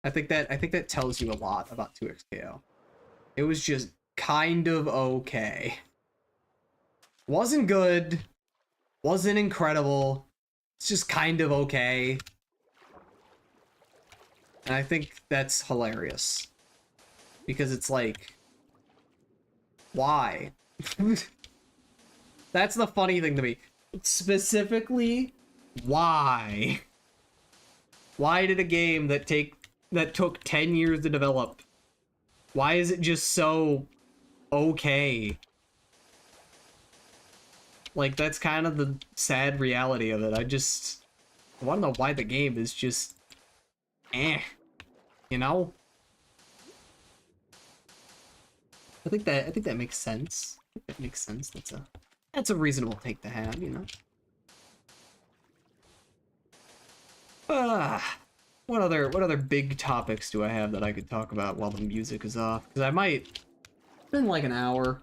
I think that tells you a lot about 2XKO. It was just kind of okay. Wasn't good. Wasn't incredible. It's just kind of okay. And I think that's hilarious. Because it's like, why? That's the funny thing to me. Specifically, why? Why did a game that took 10 years to develop, why is it just so okay? Like, that's kind of the sad reality of it. I want to know why the game is just you know? I think that makes sense. I think that makes sense. That's a reasonable take to have, you know? What other big topics do I have that I could talk about while the music is off? Because I might, it's been like an hour.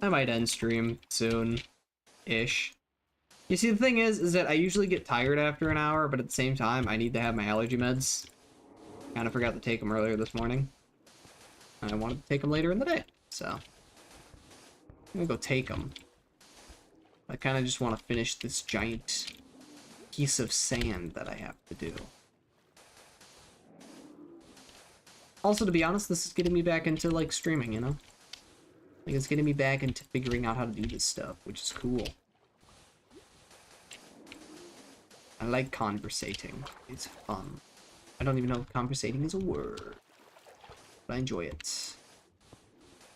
I might end stream soon-ish. You see, the thing is that I usually get tired after an hour, but at the same time, I need to have my allergy meds. Kind of forgot to take them earlier this morning. And I wanted to take them later in the day, so I'm gonna go take them. I kind of just want to finish this giant piece of sand that I have to do. Also, to be honest, this is getting me back into, like, streaming, you know? Like, it's getting me back into figuring out how to do this stuff, which is cool. I like conversating. It's fun. I don't even know if conversating is a word, but I enjoy it.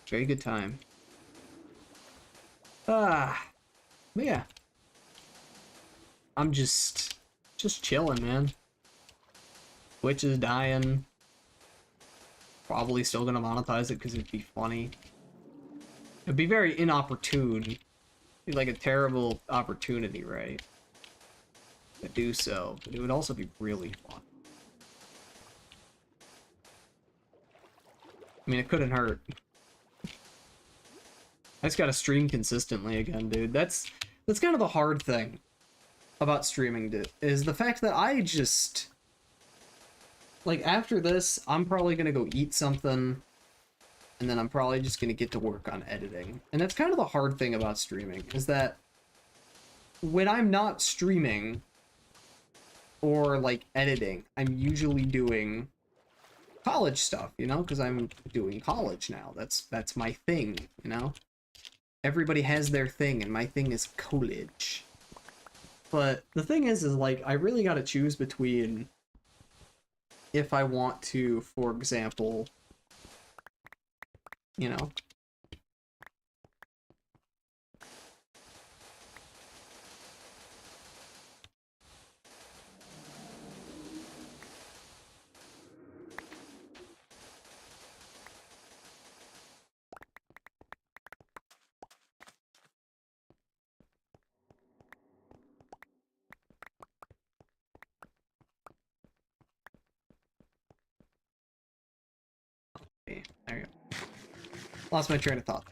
Very good time. But yeah. I'm just chilling, man. Twitch is dying. Probably still gonna monetize it because it'd be funny. It'd be very inopportune. It'd be like a terrible opportunity, right? To do so, but it would also be really fun. I mean, it couldn't hurt. I just gotta stream consistently again, dude. That's kind of the hard thing about streaming, dude, is the fact that I just... Like, after this, I'm probably gonna go eat something, and then I'm probably just gonna get to work on editing. And that's kind of the hard thing about streaming, is that when I'm not streaming or, like, editing, I'm usually doing college stuff, you know, because I'm doing college now. That's my thing, you know? Everybody has their thing, and my thing is college. But the thing is like, I really gotta choose between if I want to, for example, you know, okay, there you go. Lost my train of thought.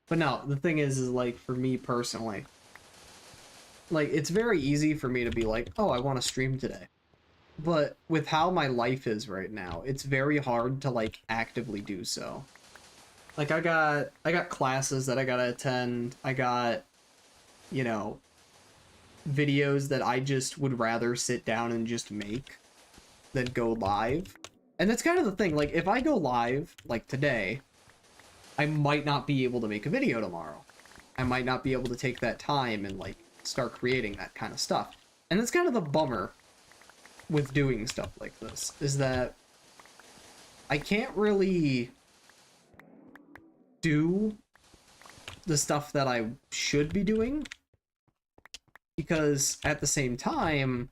But no, the thing is like, for me personally, like, it's very easy for me to be like, oh, I want to stream today. But with how my life is right now, it's very hard to, like, actively do so. Like, I got classes that I gotta attend. I got, you know, videos that I just would rather sit down and just make. than go live. And that's kind of the thing. Like, if I go live, like today, I might not be able to make a video tomorrow. I might not be able to take that time and, like, start creating that kind of stuff. And that's kind of the bummer with doing stuff like this, is that I can't really do the stuff that I should be doing, because at the same time,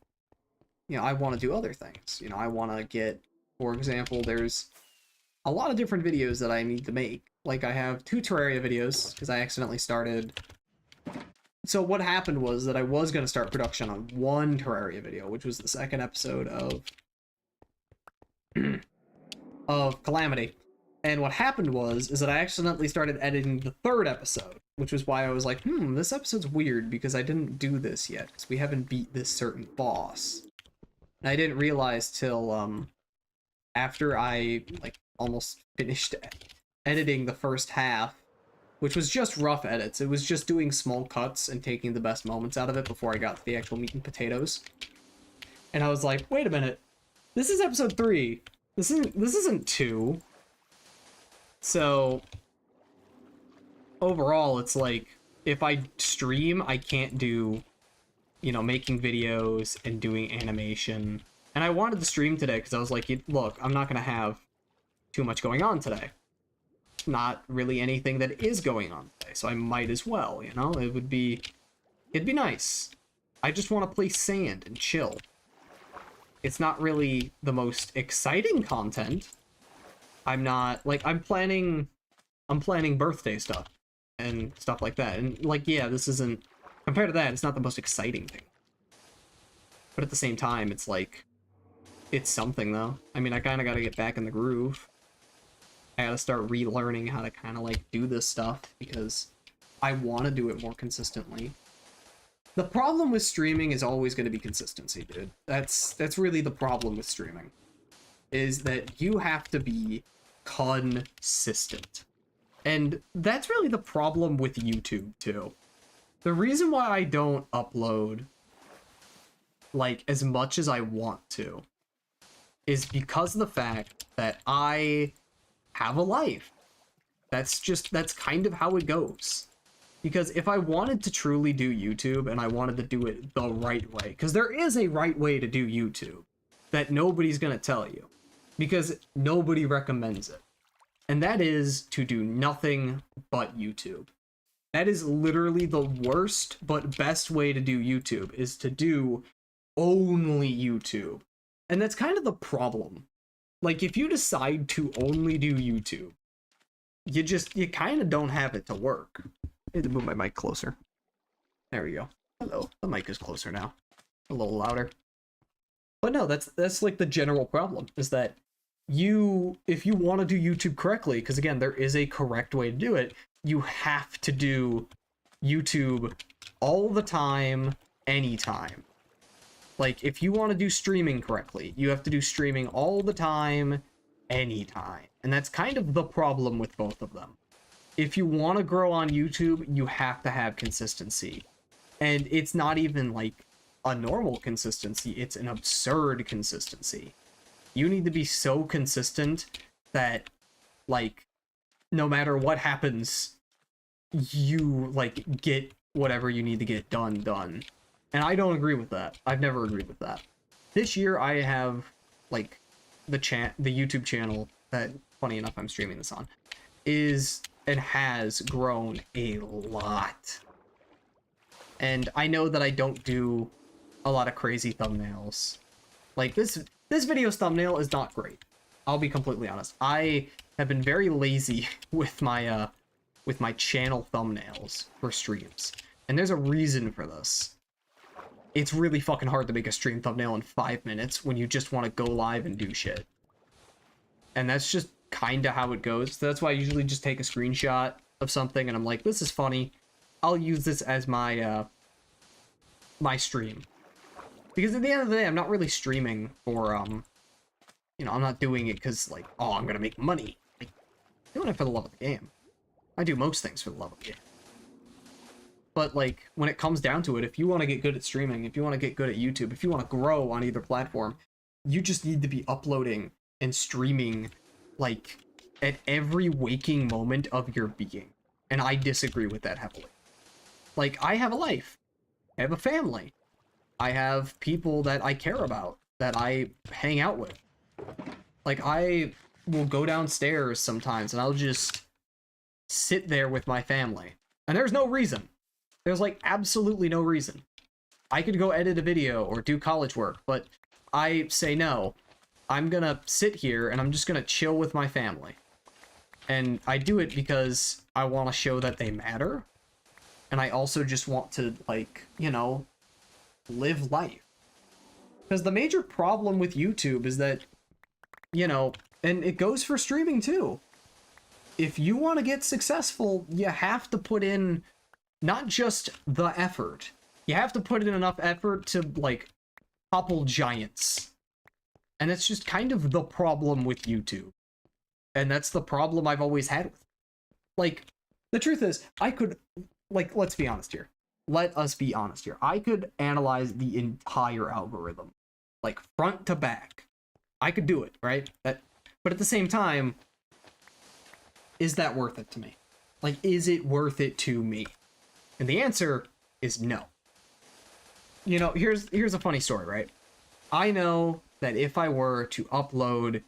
you know, I want to do other things. You know, I want to get, for example, there's a lot of different videos that I need to make. Like, I have 2 Terraria videos, because I accidentally started... So what happened was that I was going to start production on 1 Terraria video, which was the 2nd episode of Calamity. And what happened was that I accidentally started editing the 3rd episode, which was why I was like, this episode's weird, because I didn't do this yet, because we haven't beat this certain boss. And I didn't realize till, after I, like, almost finished editing the first half, which was just rough edits. It was just doing small cuts and taking the best moments out of it before I got to the actual meat and potatoes. And I was like, wait a minute, this is episode 3. This isn't 2. So, overall, it's like, if I stream, I can't do, you know, making videos and doing animation. And I wanted to stream today because I was like, look, I'm not going to have too much going on today. Not really anything that is going on today, so I might as well, you know? It'd be nice. I just want to play sand and chill. It's not really the most exciting content. I'm not, like, I'm planning birthday stuff and stuff like that. And, like, yeah, this isn't, compared to that, it's not the most exciting thing. But at the same time, it's like, it's something, though. I mean, I kind of got to get back in the groove. I gotta start relearning how to kind of, like, do this stuff, because I want to do it more consistently. The problem with streaming is always going to be consistency, dude. That's really the problem with streaming, is that you have to be consistent. And that's really the problem with YouTube, too. The reason why I don't upload, like, as much as I want to is because of the fact that I have a life. That's kind of how it goes. Because if I wanted to truly do YouTube and I wanted to do it the right way, because there is a right way to do YouTube that nobody's going to tell you, because nobody recommends it. And that is to do nothing but YouTube. That is literally the worst but best way to do YouTube, is to do only YouTube. And that's kind of the problem. Like, if you decide to only do YouTube, you kind of don't have it to work. I need to move my mic closer. There we go. Hello. The mic is closer now. A little louder. But no, that's like the general problem, is that if you want to do YouTube correctly, because again, there is a correct way to do it, you have to do YouTube all the time, anytime. Like, if you want to do streaming correctly, you have to do streaming all the time, anytime. And that's kind of the problem with both of them. If you want to grow on YouTube, you have to have consistency. And it's not even like a normal consistency, it's an absurd consistency. You need to be so consistent that, like, no matter what happens, you, like, get whatever you need to get done. And I don't agree with that. I've never agreed with that. This year I have, like, the YouTube channel that, funny enough, I'm streaming this on, is and has grown a lot. And I know that I don't do a lot of crazy thumbnails. Like, this video's thumbnail is not great. I'll be completely honest. I have been very lazy with my channel thumbnails for streams. And there's a reason for this. It's really fucking hard to make a stream thumbnail in 5 minutes when you just want to go live and do shit. And that's just kind of how it goes. So that's why I usually just take a screenshot of something and I'm like, this is funny. I'll use this as my my stream. Because at the end of the day, I'm not really streaming for, you know, I'm not doing it because, like, oh, I'm gonna make money. Like, I'm doing it for the love of the game. I do most things for the love of the game. But, like, when it comes down to it, if you want to get good at streaming, if you want to get good at YouTube, if you want to grow on either platform, you just need to be uploading and streaming, like, at every waking moment of your being. And I disagree with that heavily. Like, I have a life. I have a family. I have people that I care about, that I hang out with. Like, I will go downstairs sometimes and I'll just sit there with my family. And there's no reason. There's, like, absolutely no reason. I could go edit a video or do college work, but I say no. I'm gonna sit here and I'm just gonna chill with my family. And I do it because I want to show that they matter. And I also just want to, like, you know, live life. Because the major problem with YouTube is that, you know, and it goes for streaming too. If you want to get successful, you have to put in not just the effort. You have to put in enough effort to, like, topple giants. And that's just kind of the problem with YouTube. And that's the problem I've always had with it. Like, the truth is, I could, like, let's be honest here. Let us be honest here. I could analyze the entire algorithm, like, front to back. I could do it, right? But at the same time, is that worth it to me? Like, is it worth it to me? And the answer is no. You know, here's a funny story, right? I know that if I were to upload,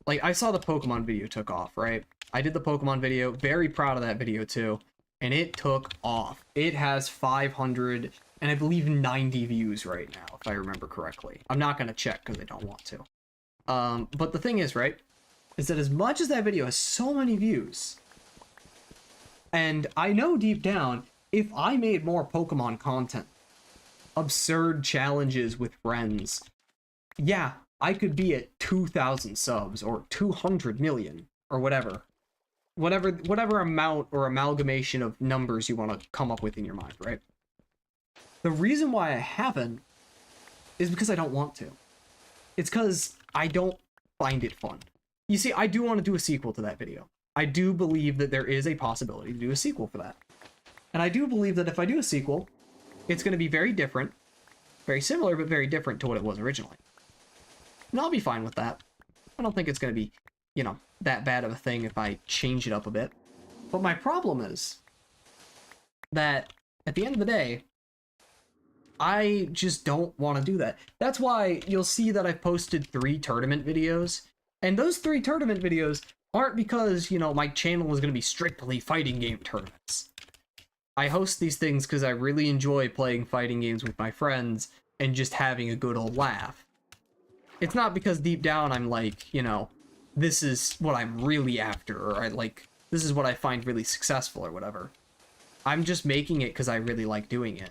like, I saw the Pokemon video took off, right? I did the Pokemon video, very proud of that video too, and it took off. It has 500 and I believe 90 views right now, if I remember correctly. I'm not gonna check because I don't want to. But the thing is, right, is that as much as that video has so many views, and I know deep down, if I made more Pokemon content, absurd challenges with friends, yeah, I could be at 2,000 subs or 200 million or whatever amount or amalgamation of numbers you want to come up with in your mind, right? The reason why I haven't is because I don't want to. It's because I don't find it fun. You see, I do want to do a sequel to that video. I do believe that there is a possibility to do a sequel for that. And I do believe that if I do a sequel, it's going to be very different, very similar, but very different to what it was originally. And I'll be fine with that. I don't think it's going to be, you know, that bad of a thing if I change it up a bit. But my problem is that at the end of the day, I just don't want to do that. That's why you'll see that I've posted 3 tournament videos. And those 3 tournament videos aren't because, you know, my channel is going to be strictly fighting game tournaments. I host these things because I really enjoy playing fighting games with my friends and just having a good old laugh. It's not because deep down I'm like, you know, this is what I'm really after, or this is what I find really successful or whatever. I'm just making it because I really like doing it.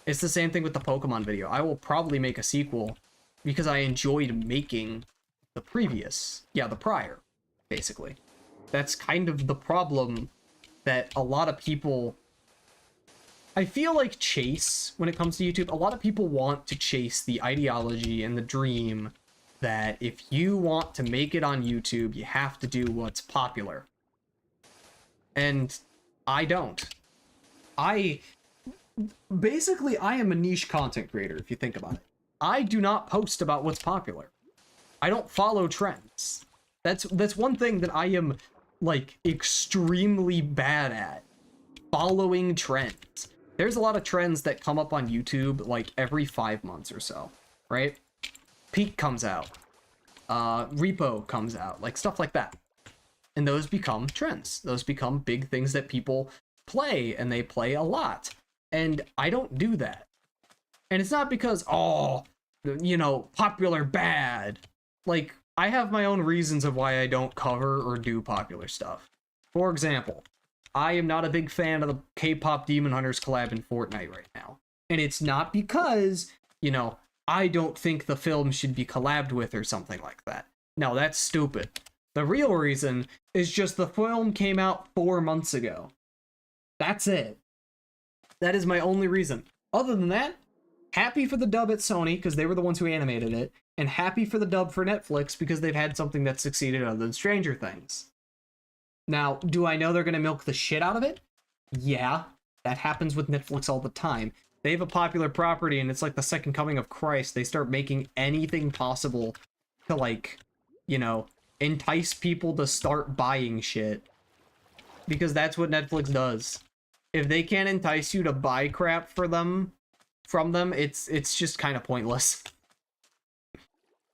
It's the same thing with the Pokemon video. I will probably make a sequel because I enjoyed making the prior, basically. That's kind of the problem that a lot of people, I feel like, chase when it comes to YouTube. A lot of people want to chase the ideology and the dream that if you want to make it on YouTube, you have to do what's popular. And I don't. I am a niche content creator, if you think about it. I do not post about what's popular. I don't follow trends. That's one thing that I am, like, extremely bad at. Following trends. There's a lot of trends that come up on YouTube, like, every 5 months or so, right? Peak comes out. Repo comes out. Like, stuff like that. And those become trends. Those become big things that people play, and they play a lot. And I don't do that. And it's not because, oh, you know, popular bad. Like, I have my own reasons of why I don't cover or do popular stuff. For example, I am not a big fan of the K-pop Demon Hunters collab in Fortnite right now. And it's not because, you know, I don't think the film should be collabed with or something like that. No, that's stupid. The real reason is just the film came out 4 months ago. That's it. That is my only reason. Other than that, happy for the dub at Sony because they were the ones who animated it, and happy for the dub for Netflix because they've had something that succeeded other than Stranger Things. Now, do I know they're going to milk the shit out of it? Yeah, that happens with Netflix all the time. They have a popular property and it's like the second coming of Christ. They start making anything possible to, like, you know, entice people to start buying shit. Because that's what Netflix does. If they can't entice you to buy crap from them, it's just kind of pointless.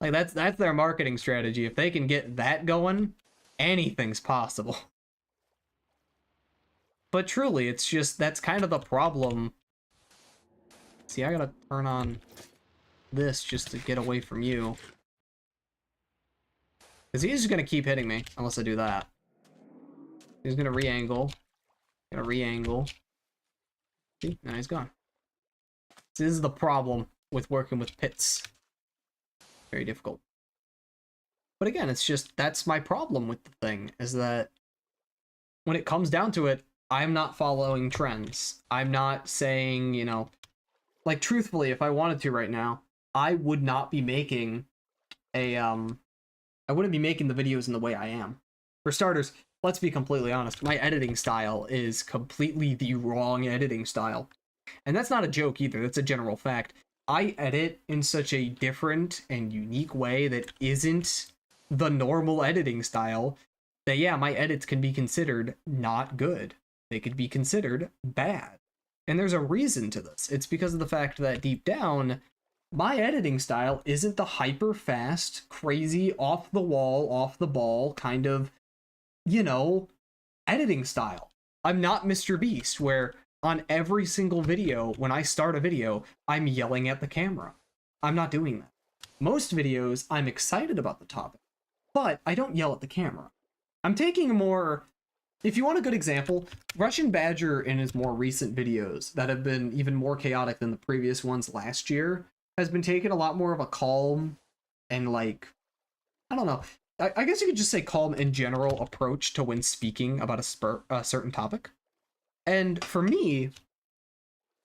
Like, that's their marketing strategy. If they can get that going, anything's possible. But truly, it's just, that's kind of the problem. See, I gotta turn on this just to get away from you. Because he's just gonna keep hitting me, unless I do that. He's gonna re-angle. Gonna re-angle. See? Now he's gone. So this is the problem with working with pits. Very difficult. But again, it's just, that's my problem with the thing, is that when it comes down to it, I'm not following trends. I'm not saying, you know, like, truthfully, if I wanted to right now, I would not be making a, I wouldn't be making the videos in the way I am. For starters, let's be completely honest, my editing style is completely the wrong editing style. And that's not a joke either, that's a general fact. I edit in such a different and unique way that isn't the normal editing style that, yeah, my edits can be considered not good. They could be considered bad. And there's a reason to this. It's because of the fact that deep down, my editing style isn't the hyper fast, crazy, off the wall, off the ball kind of, you know, editing style. I'm not Mr. Beast, where on every single video, when I start a video, I'm yelling at the camera. I'm not doing that. Most videos, I'm excited about the topic, but I don't yell at the camera. I'm taking a more, if you want a good example, Russian Badger in his more recent videos that have been even more chaotic than the previous ones last year has been taking a lot more of a calm and, like, I don't know, I guess you could just say calm in general approach to when speaking about a certain topic. And for me,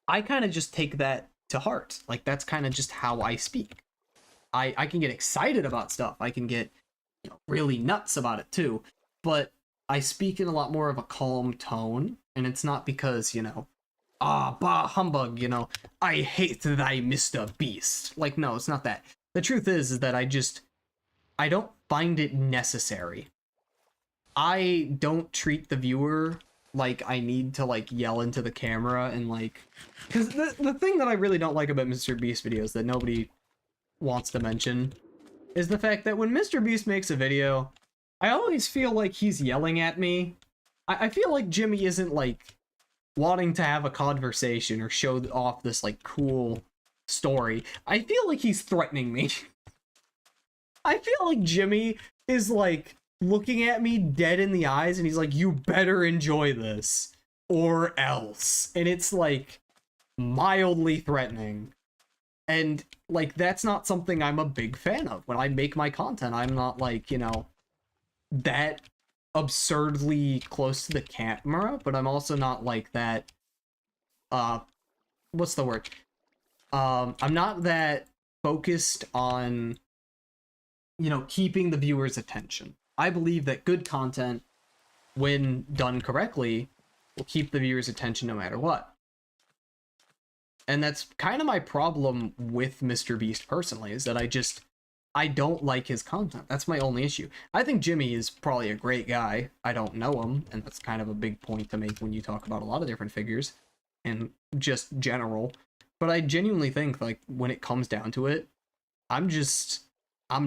I kind of just take that to heart. Like, that's kind of just how I speak. I can get excited about stuff. I can get, you know, really nuts about it too. But I speak in a lot more of a calm tone. And it's not because, you know, bah humbug, you know, I hate thy Mr. Beast. Like, no, it's not that. The truth is that I don't find it necessary. I don't treat the viewer like I need to, like, yell into the camera and, like, because the thing that I really don't like about Mr. Beast videos that nobody wants to mention is the fact that when Mr. Beast makes a video, I always feel like he's yelling at me. I feel like Jimmy isn't, like, wanting to have a conversation or show off this, like, cool story. I feel like he's threatening me. I feel like Jimmy is, like, looking at me dead in the eyes and he's like, you better enjoy this or else. And it's, like, mildly threatening. And, like, that's not something I'm a big fan of. When I make my content, I'm not, like, you know, that absurdly close to the camera, but I'm also not like that, what's the word? I'm not that focused on, you know, keeping the viewer's attention. I believe that good content, when done correctly, will keep the viewer's attention no matter what. And that's kind of my problem with Mr. Beast personally, is that I don't like his content. That's my only issue. I think Jimmy is probably a great guy. I don't know him, and that's kind of a big point to make when you talk about a lot of different figures, and just general. But I genuinely think, like, when it comes down to it, I'm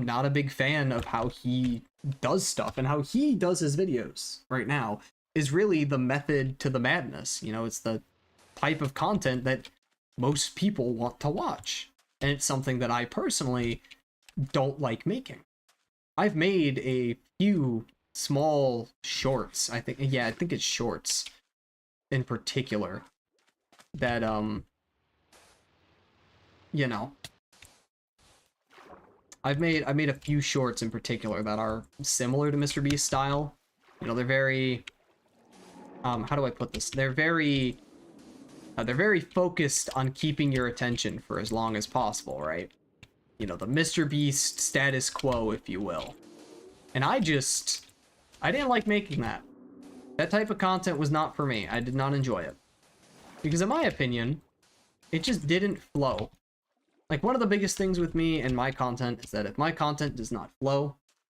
not a big fan of how he does stuff, and how he does his videos right now is really the method to the madness. You know, it's the type of content that most people want to watch. And it's something that I personally don't like making. I've made a few small shorts, I think it's shorts in particular, that, you know, I made a few shorts in particular that are similar to Mr. Beast style. You know, they're very, how do I put this? They're very focused on keeping your attention for as long as possible, right? You know, the Mr. Beast status quo, if you will. And I didn't like making that. That type of content was not for me. I did not enjoy it. Because in my opinion, it just didn't flow. Like, one of the biggest things with me and my content is that if my content does not flow,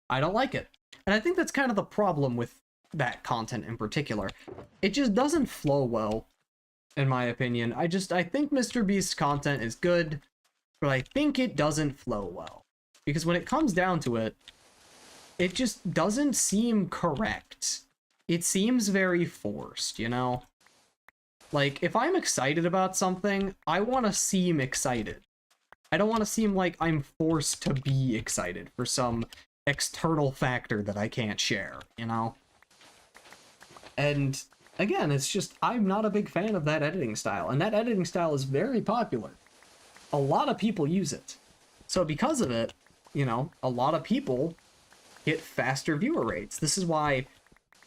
I don't like it. And I think that's kind of the problem with that content in particular. It just doesn't flow well, in my opinion. I think Mr. Beast's content is good, but I think it doesn't flow well. Because when it comes down to it, it just doesn't seem correct. It seems very forced, you know? Like, if I'm excited about something, I want to seem excited. I don't want to seem like I'm forced to be excited for some external factor that I can't share, you know? And again, it's just, I'm not a big fan of that editing style, and that editing style is very popular. A lot of people use it. So because of it, you know, a lot of people get faster viewer rates. This is why,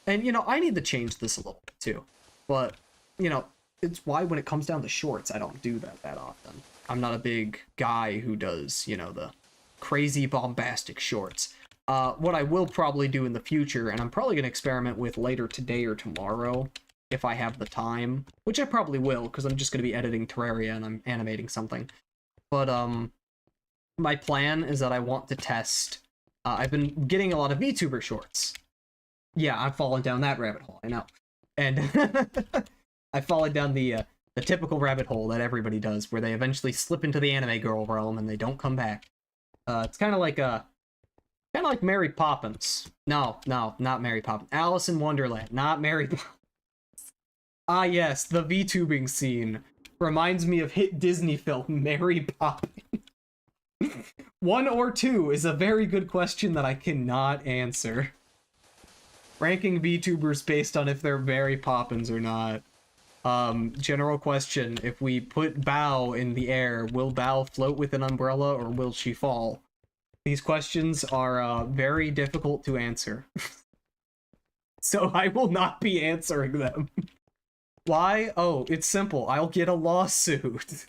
and you know, I need to change this a little bit too, but you know, it's why when it comes down to shorts, I don't do that often. I'm not a big guy who does, you know, the crazy bombastic shorts. What I will probably do in the future, and I'm probably going to experiment with later today or tomorrow, if I have the time, which I probably will, because I'm just going to be editing Terraria and I'm animating something. But, my plan is that I want to test, I've been getting a lot of VTuber shorts. Yeah, I've fallen down that rabbit hole, I know. And I've fallen down the typical rabbit hole that everybody does, where they eventually slip into the anime girl realm and they don't come back. It's kind of like Mary Poppins. No, not Mary Poppins. Alice in Wonderland, not Mary Poppins. Ah, yes, the VTubing scene reminds me of hit Disney film Mary Poppins. 1 or 2 is a very good question that I cannot answer. Ranking VTubers based on if they're Mary Poppins or not. General question, if we put Bao in the air, will Bao float with an umbrella or will she fall? These questions are very difficult to answer. So I will not be answering them. Why? Oh, it's simple. I'll get a lawsuit.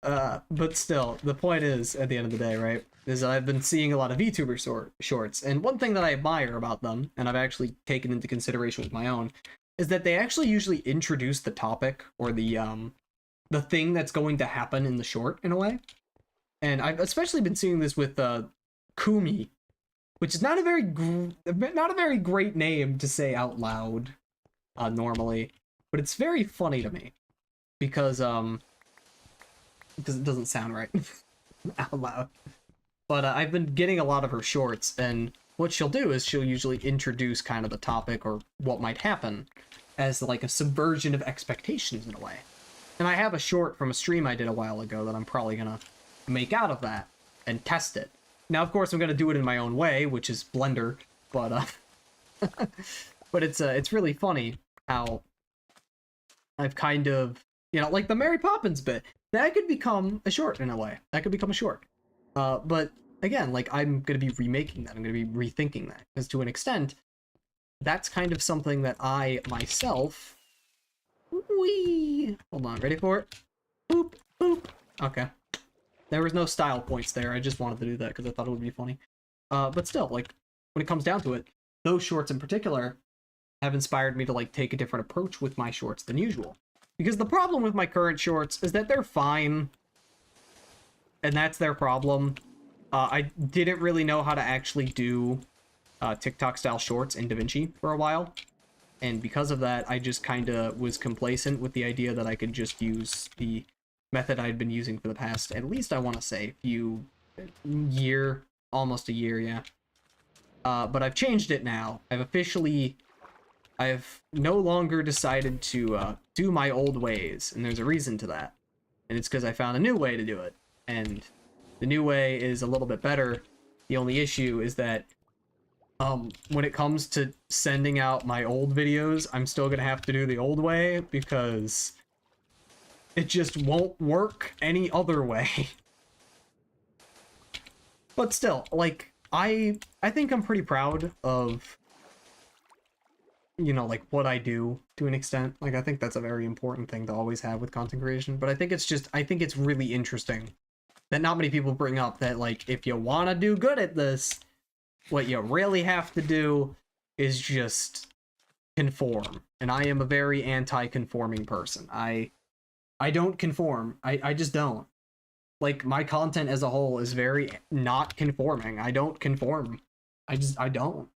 But still, the point is, at the end of the day, right, is I've been seeing a lot of VTuber shorts, and one thing that I admire about them, and I've actually taken into consideration with my own, is that they actually usually introduce the topic, or the thing that's going to happen in the short, in a way. And I've especially been seeing this with, Kumi, which is not a very great name to say out loud, normally, but it's very funny to me, because it doesn't sound right out loud. But I've been getting a lot of her shorts, and what she'll do is she'll usually introduce kind of the topic or what might happen as like a subversion of expectations in a way. And I have a short from a stream I did a while ago that I'm probably gonna make out of that and test it. Now, of course, I'm gonna do it in my own way, which is Blender, but but it's really funny how I've kind of, you know, like the Mary Poppins bit, that could become a short in a way. That could become a short. But again, like, I'm going to be remaking that. I'm going to be rethinking that. Because to an extent, that's kind of something that I, myself... Whee! Hold on, ready for it? Boop, boop. Okay. There was no style points there. I just wanted to do that because I thought it would be funny. But still, like, when it comes down to it, those shorts in particular have inspired me to, like, take a different approach with my shorts than usual. Because the problem with my current shorts is that they're fine, and that's their problem. I didn't really know how to actually do TikTok-style shorts in DaVinci for a while, and because of that, I just kind of was complacent with the idea that I could just use the method I'd been using for the past, at least I want to say, almost a year, yeah. But I've changed it now. I've no longer decided to do my old ways, and there's a reason to that. And it's because I found a new way to do it. And the new way is a little bit better. The only issue is that when it comes to sending out my old videos, I'm still going to have to do the old way because it just won't work any other way. But still, like, I think I'm pretty proud of, you know, like, what I do to an extent. Like, I think that's a very important thing to always have with content creation. But I think it's really interesting that not many people bring up that, like, if you want to do good at this, what you really have to do is just conform. And I am a very anti-conforming person. I I don't conform. I just don't. Like, my content as a whole is very not conforming. I don't conform. I don't.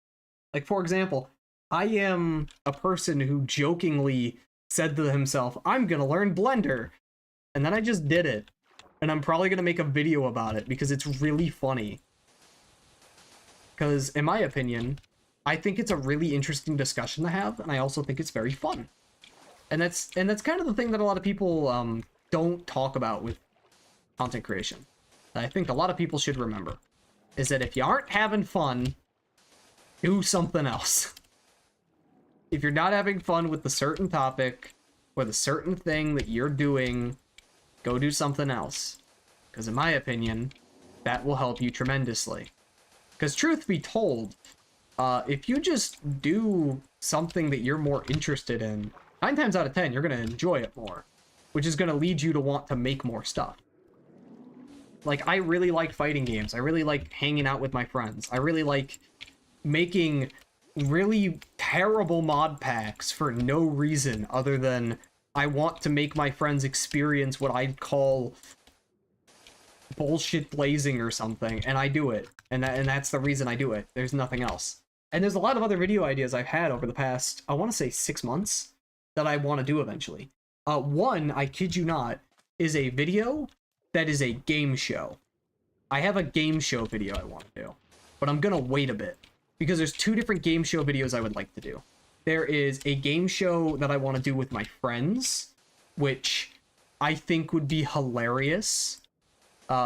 Like, for example, I am a person who jokingly said to himself, I'm gonna learn Blender. And then I just did it. And I'm probably gonna make a video about it because it's really funny. Because, in my opinion, I think it's a really interesting discussion to have, and I also think it's very fun. And that's kind of the thing that a lot of people don't talk about with content creation. That I think a lot of people should remember is that if you aren't having fun, do something else. If you're not having fun with the certain topic or the certain thing that you're doing, go do something else. Because in my opinion, that will help you tremendously. Because truth be told, if you just do something that you're more interested in, 9 times out of 10, you're going to enjoy it more, which is going to lead you to want to make more stuff. Like, I really like fighting games. I really like hanging out with my friends. I really like making really terrible mod packs for no reason other than I want to make my friends experience what I'd call bullshit blazing or something, and I do it. And that's the reason I do it. There's nothing else. And there's a lot of other video ideas I've had over the past, I want to say 6 months, that I want to do eventually. One, I kid you not, is a video that is a game show. I have a game show video I want to do, but I'm gonna wait a bit because there's 2 different game show videos I would like to do. There is a game show that I want to do with my friends, which I think would be hilarious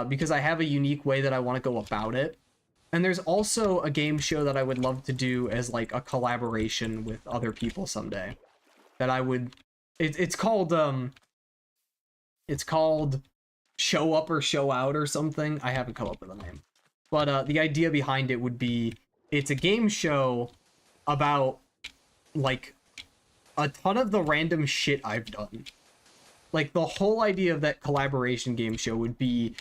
because I have a unique way that I want to go about it. And there's also a game show that I would love to do as like a collaboration with other people someday. That I would, it's called Show Up or Show Out or something. I haven't come up with a name. But the idea behind it would be, it's a game show about like a ton of the random shit I've done. Like the whole idea of that collaboration game show would be,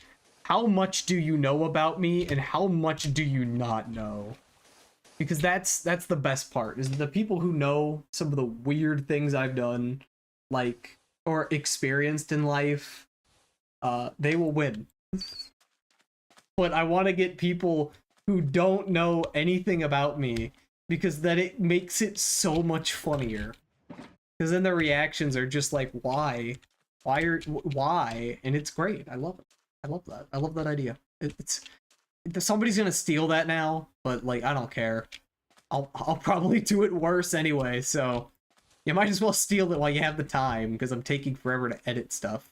how much do you know about me and how much do you not know? Because that's the best part, is the people who know some of the weird things I've done, like, or experienced in life, they will win. But I want to get people who don't know anything about me, because then it makes it so much funnier. Because then their reactions are just like, why? Why? And it's great. I love it. I love that. I love that idea. Somebody's gonna steal that now, but like I don't care. I'll probably do it worse anyway, so you might as well steal it while you have the time, because I'm taking forever to edit stuff.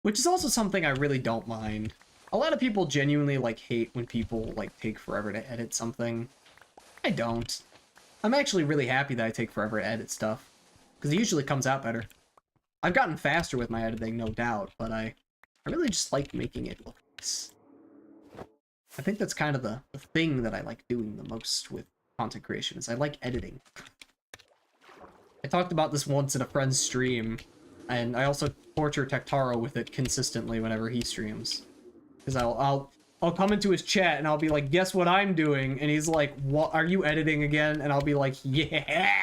Which is also something I really don't mind. A lot of people genuinely like hate when people like take forever to edit something. I don't. I'm actually really happy that I take forever to edit stuff, because it usually comes out better. I've gotten faster with my editing, no doubt, but I really just like making it look nice. I think that's kind of the thing that I like doing the most with content creation, is I like editing. I talked about this once in a friend's stream, and I also torture Tektaro with it consistently whenever he streams. Because I'll come into his chat and I'll be like, guess what I'm doing? And he's like, what, are you editing again? And I'll be like, yeah!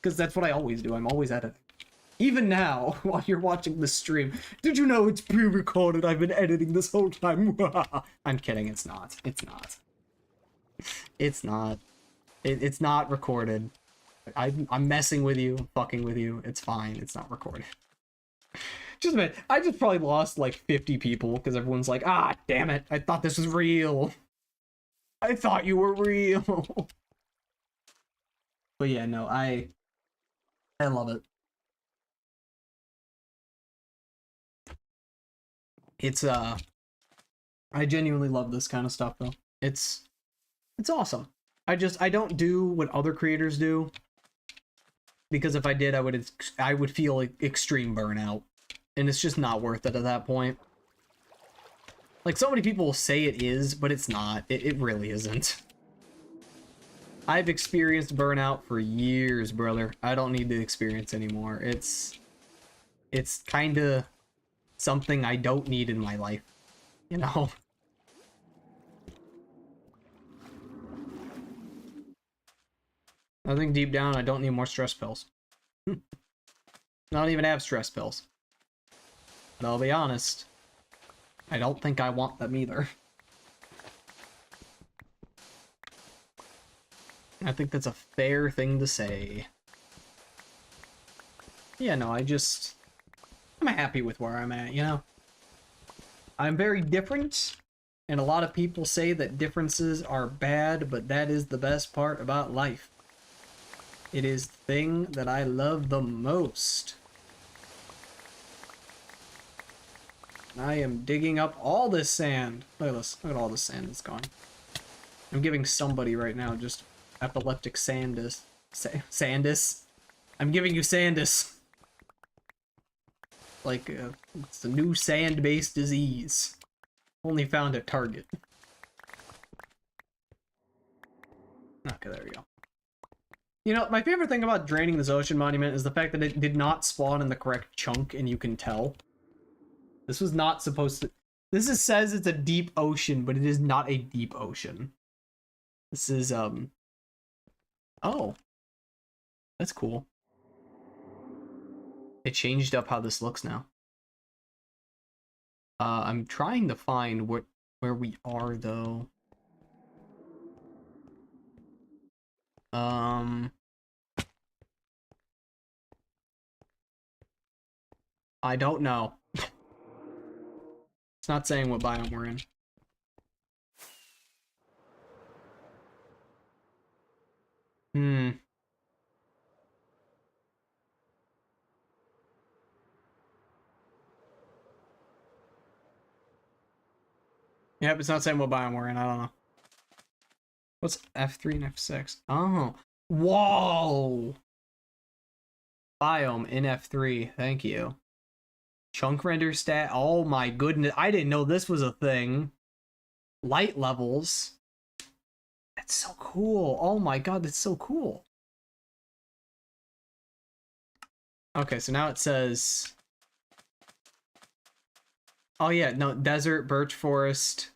Because that's what I always do, I'm always editing. Even now, while you're watching the stream, did you know it's pre-recorded? I've been editing this whole time. I'm kidding, it's not. It's not. It's not. It's not recorded. I'm messing with you, fucking with you. It's fine, it's not recorded. Just a minute, I just probably lost like 50 people because everyone's like, ah, damn it, I thought this was real. I thought you were real. But yeah, no, I love it. It's I genuinely love this kind of stuff though. It's awesome. I don't do what other creators do, because if I did, I would feel like extreme burnout, and it's just not worth it at that point. Like, so many people will say it is, but it's not. It really isn't. I've experienced burnout for years, brother. I don't need to experience anymore. It's kind of something I don't need in my life, you know? I think deep down I don't need more stress pills. I don't even have stress pills. I'll be honest. I don't think I want them either. I think that's a fair thing to say. Yeah, no, I'm happy with where I'm at, you know? I'm very different, and a lot of people say that differences are bad, but that is the best part about life. It is the thing that I love the most. I am digging up all this sand. Look at this. Look at all this sand that's gone. I'm giving somebody right now just epileptic sandus. Sandus? I'm giving you sandus. Like, it's a new sand-based disease. Only found at Target. Okay, there we go. You know, my favorite thing about draining this ocean monument is the fact that it did not spawn in the correct chunk, and you can tell. This was not supposed to... This says it's a deep ocean, but it is not a deep ocean. This is, Oh. That's cool. It changed up how this looks now. I'm trying to find where we are, though. I don't know. It's not saying what biome we're in. Yep, it's not saying what biome we're in. I don't know. What's F3 and F6? Oh. Whoa! Biome in F3. Thank you. Chunk render stat. Oh my goodness. I didn't know this was a thing. Light levels. That's so cool. Oh my god, that's so cool. Okay, so now it says... Oh yeah, no, desert, birch forest.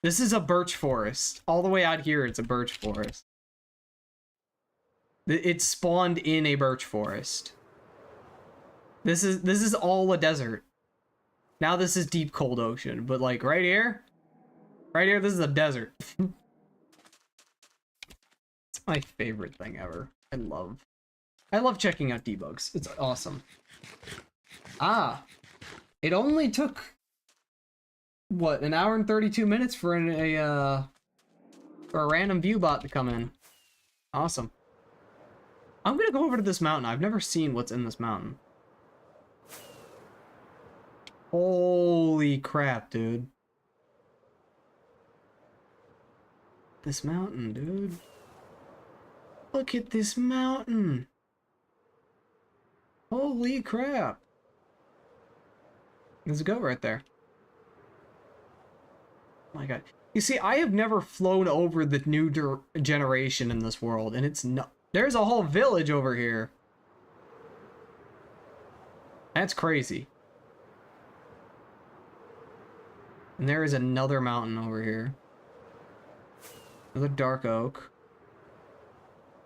This is a birch forest. All the way out here, it's a birch forest. It spawned in a birch forest. This is all a desert. Now this is deep cold ocean, but like right here, this is a desert. It's my favorite thing ever. I love checking out debugs. It's awesome. Ah, it only took what, an hour and 32 minutes for a random view bot to come in. Awesome. I'm gonna go over to this mountain. I've never seen what's in this mountain. Holy crap, dude. This mountain, dude. Look at this mountain. Holy crap. There's a goat right there. Oh my god. You see, I have never flown over the new generation in this world, and it's no... There's a whole village over here. That's crazy. And there is another mountain over here. Another dark oak.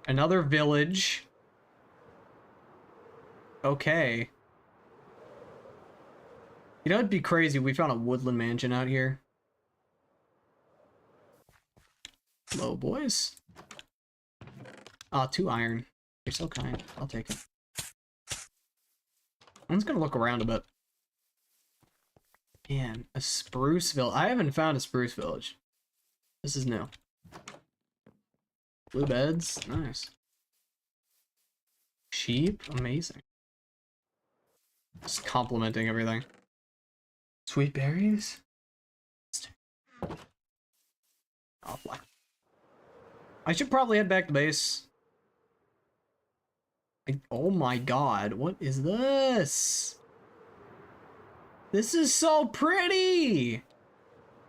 Another village. Okay. You know, it'd be crazy. We found a woodland mansion out here. Hello, boys. Ah, 2 iron. You're so kind. I'll take it. I'm just gonna look around a bit. Man, a spruce village. I haven't found a spruce village. This is new. Blue beds. Nice. Sheep. Amazing. Just complimenting everything. Sweet berries. Oh, black. I should probably head back to base. Oh my god, what is this? This is so pretty!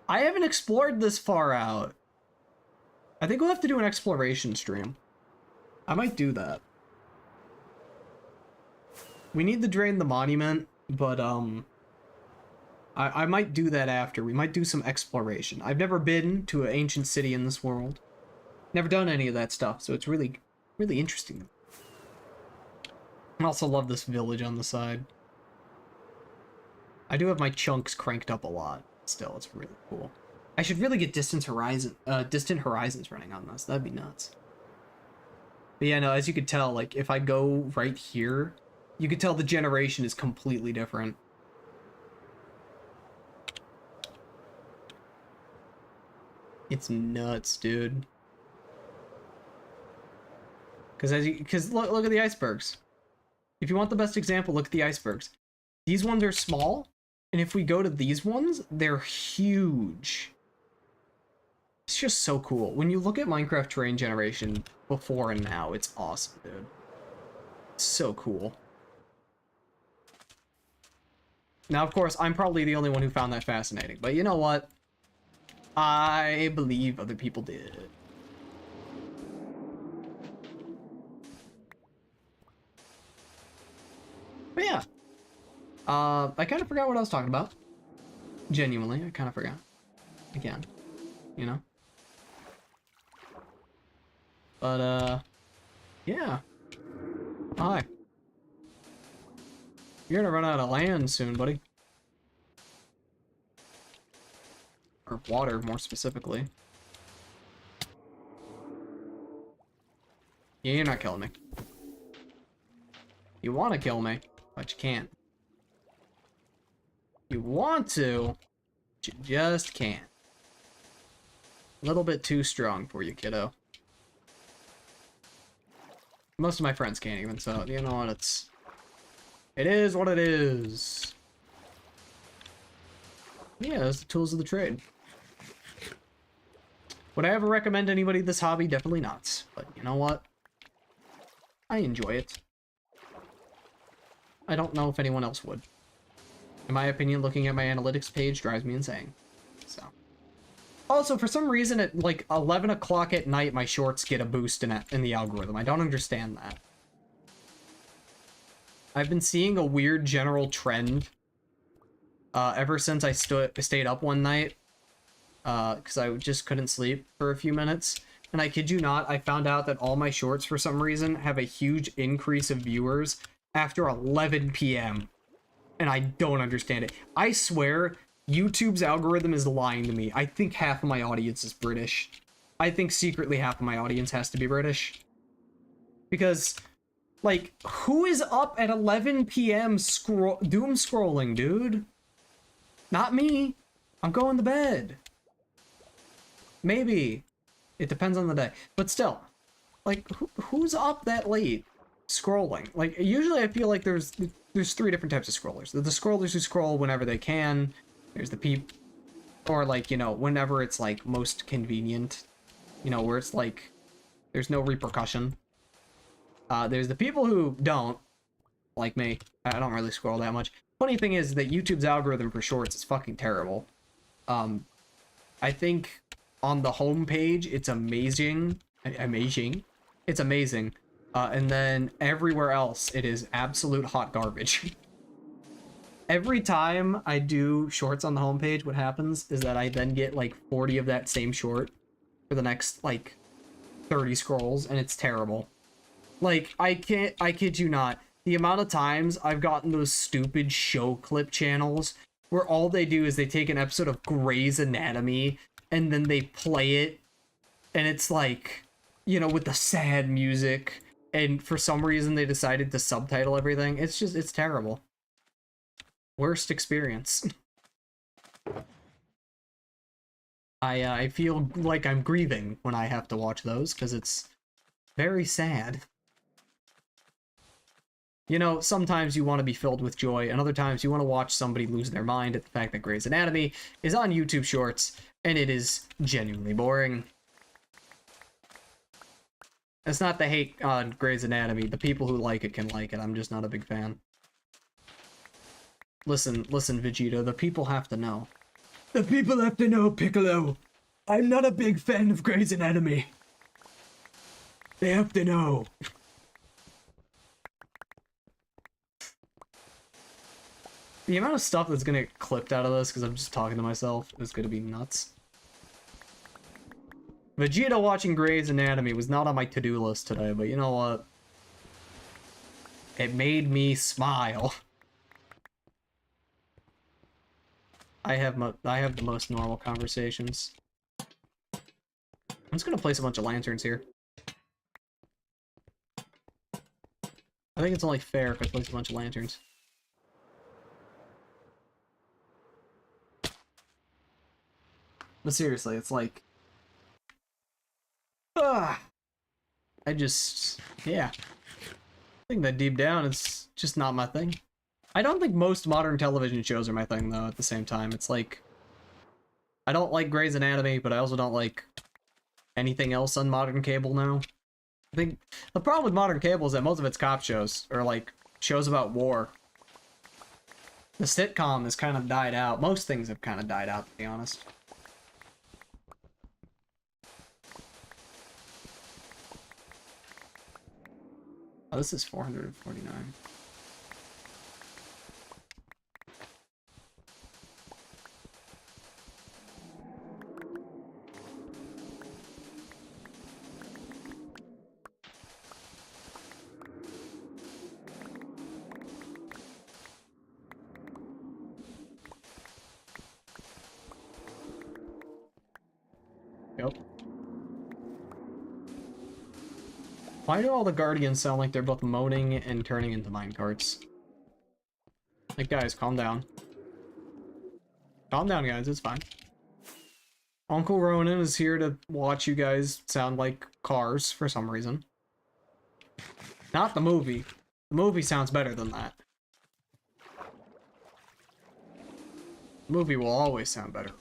I haven't explored this far out. I think we'll have to do an exploration stream. I might do that. We need to drain the monument, but I might do that after. We might do some exploration. I've never been to an ancient city in this world. Never done any of that stuff, so it's really, really interesting. I also love this village on the side. I do have my chunks cranked up a lot. Still, it's really cool. I should really get Distant Horizons running on this. That'd be nuts. But yeah, no, as you could tell, like, if I go right here, you could tell the generation is completely different. It's nuts, dude. Because look at the icebergs. If you want the best example, look at the icebergs. These ones are small, and if we go to these ones, they're huge. It's just so cool. When you look at Minecraft terrain generation before and now, it's awesome, dude. It's so cool. Now, of course, I'm probably the only one who found that fascinating, but you know what? I believe other people did. But yeah. I kind of forgot what I was talking about. Genuinely, I kind of forgot. Again, you know? But, yeah. Hi. You're gonna run out of land soon, buddy. Or water, more specifically. Yeah, you're not killing me. You want to kill me, but you can't. You want to, but you just can't. A little bit too strong for you, kiddo. Most of my friends can't even, so you know what, it is what it is. Yeah, that's the tools of the trade. Would I ever recommend anybody this hobby? Definitely not. But you know what? I enjoy it. I don't know if anyone else would. In my opinion, looking at my analytics page drives me insane. So. Also, for some reason, at like 11 o'clock at night, my shorts get a boost in the algorithm. I don't understand that. I've been seeing a weird general trend ever since I stayed up one night. Because I just couldn't sleep for a few minutes. And I kid you not, I found out that all my shorts, for some reason, have a huge increase of viewers after 11 p.m. And I don't understand it. I swear, YouTube's algorithm is lying to me. I think half of my audience is British. I think secretly half of my audience has to be British. Because, like, who is up at 11 p.m. doom scrolling, dude? Not me. I'm going to bed. Maybe. It depends on the day. But still, like, who's up that late scrolling? Like, usually I feel like there's three different types of scrollers. The scrollers who scroll whenever they can. There's the people, or like, you know, whenever it's like most convenient, you know, where it's like there's no repercussion. There's the people who don't, like me. I don't really scroll that much. Funny thing is that YouTube's algorithm for shorts is fucking terrible. I think on the home page it's amazing. It's amazing. And then everywhere else it is absolute hot garbage. Every time I do shorts on the homepage, what happens is that I then get like 40 of that same short for the next like 30 scrolls, and it's terrible. Like, I kid you not, the amount of times I've gotten those stupid show clip channels where all they do is they take an episode of Grey's Anatomy and then they play it, and it's like, you know, with the sad music, and for some reason they decided to subtitle everything. It's terrible. Worst experience. I feel like I'm grieving when I have to watch those, because it's very sad. You know, sometimes you want to be filled with joy, and other times you want to watch somebody lose their mind at the fact that Grey's Anatomy is on YouTube Shorts, and it is genuinely boring. It's not the hate on Grey's Anatomy. The people who like it can like it. I'm just not a big fan. Listen, Vegeta, the people have to know. The people have to know, Piccolo. I'm not a big fan of Grey's Anatomy. They have to know. The amount of stuff that's gonna get clipped out of this, because I'm just talking to myself, is gonna be nuts. Vegeta watching Grey's Anatomy was not on my to-do list today, but you know what? It made me smile. I have the most normal conversations. I'm just gonna place a bunch of lanterns here. I think it's only fair if I place a bunch of lanterns. But seriously, it's like... I just... Yeah. I think that deep down, it's just not my thing. I don't think most modern television shows are my thing, though, at the same time. It's like... I don't like Grey's Anatomy, but I also don't like anything else on modern cable now. I think the problem with modern cable is that most of it's cop shows, or like shows about war. The sitcom has kind of died out. Most things have kind of died out, to be honest. Oh, this is 449. Yep. Why do all the Guardians sound like they're both moaning and turning into minecarts? Like, guys, calm down. Calm down, guys, it's fine. Uncle Ronan is here to watch you guys sound like cars for some reason. Not the movie. The movie sounds better than that. The movie will always sound better.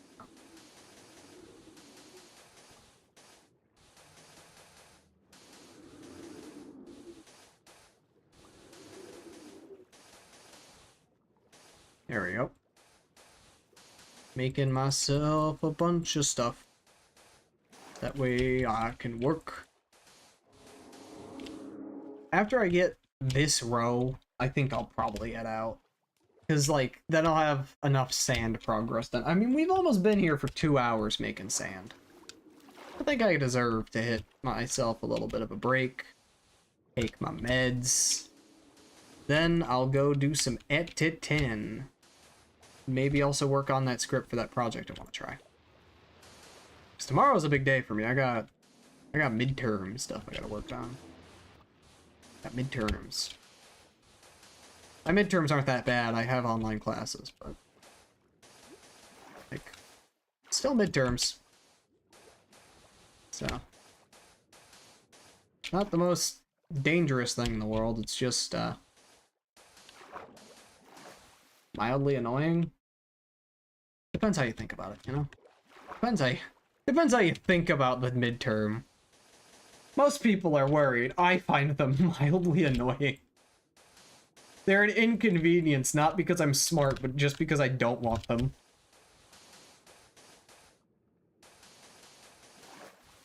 There we go. Making myself a bunch of stuff. That way I can work. After I get this row, I think I'll probably head out. Because, like, then I'll have enough sand progress done. I mean, we've almost been here for 2 hours making sand. I think I deserve to hit myself a little bit of a break. Take my meds. Then I'll go do some editing. Maybe also work on that script for that project I want to try. Because tomorrow's a big day for me. I got midterm stuff I gotta work on. Got midterms. My midterms aren't that bad. I have online classes, but like still midterms. So not the most dangerous thing in the world. It's just mildly annoying. Depends how you think about it, you know? Depends how you think about the midterm. Most people are worried. I find them mildly annoying. They're an inconvenience, not because I'm smart, but just because I don't want them.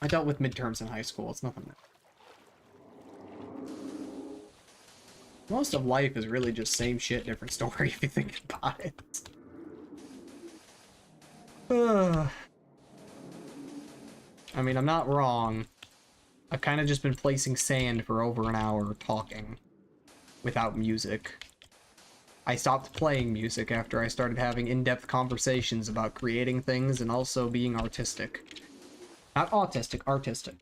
I dealt with midterms in high school. It's nothing. Most of life is really just same shit, different story if you think about it. I mean, I'm not wrong. I've kind of just been placing sand for over an hour talking without music. I stopped playing music after I started having in-depth conversations about creating things and also being artistic. Not autistic, artistic.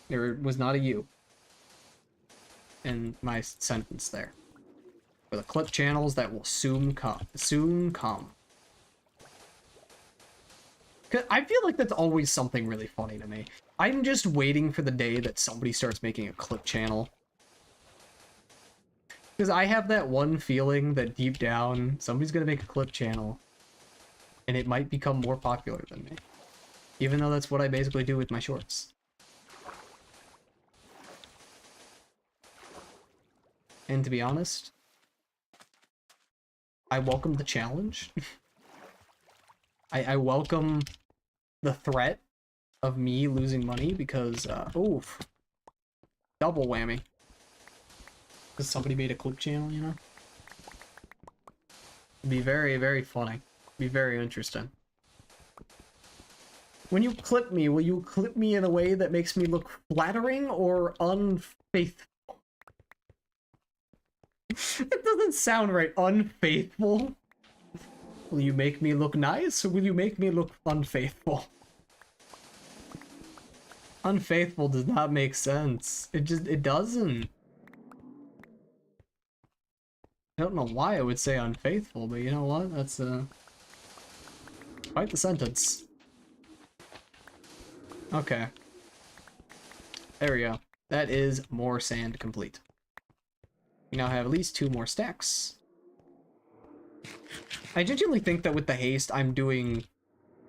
There was not a U in my sentence there. For the clip channels that will soon come. Soon come. 'Cause I feel like that's always something really funny to me. I'm just waiting for the day that somebody starts making a clip channel. Because I have that one feeling that deep down, somebody's gonna make a clip channel. And it might become more popular than me. Even though that's what I basically do with my shorts. And to be honest, I welcome the challenge. I welcome the threat of me losing money because, oof, double whammy. Because somebody made a clip channel, you know? It'd be very, very funny. Be very interesting. When you clip me, will you clip me in a way that makes me look flattering or unfaithful? It doesn't sound right. Unfaithful? Will you make me look nice, or will you make me look unfaithful? Unfaithful does not make sense. It doesn't. I don't know why I would say unfaithful, but you know what? That's, quite the sentence. Okay. There we go. That is more sand complete. We now have at least 2 more stacks. I genuinely think that with the haste, I'm doing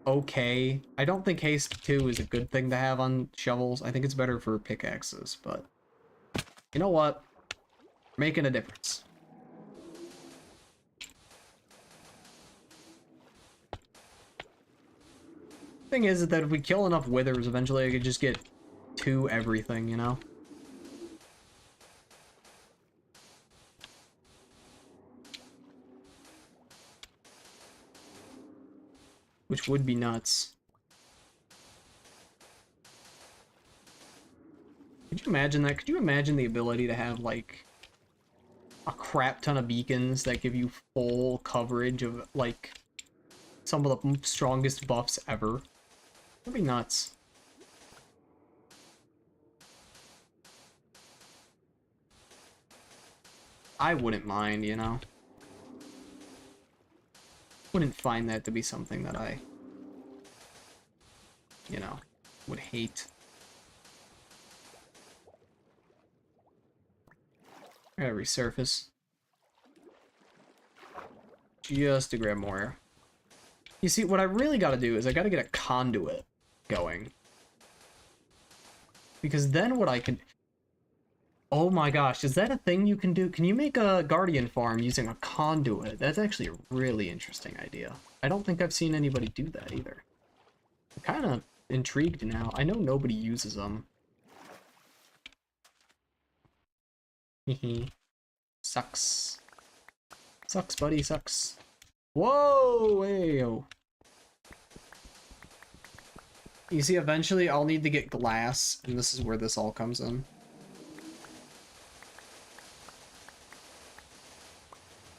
okay. I don't think haste 2 is a good thing to have on shovels. I think it's better for pickaxes, but you know what? Making a difference. Thing is that if we kill enough withers, eventually I could just get 2 everything, you know? Which would be nuts. Could you imagine that? Could you imagine the ability to have, like, a crap ton of beacons that give you full coverage of, like, some of the strongest buffs ever? That'd be nuts. I wouldn't mind, you know? Wouldn't find that to be something that I, you know, would hate. I gotta resurface. Just to grab more air. You see, what I really gotta do is I gotta get a conduit going. Because then what I can... Oh my gosh, is that a thing you can do? Can you make a guardian farm using a conduit? That's actually a really interesting idea. I don't think I've seen anybody do that either. I'm kind of intrigued now. I know nobody uses them. Hehe. Sucks. Sucks, buddy, sucks. Whoa! Hey-o. You see, eventually I'll need to get glass, and this is where this all comes in.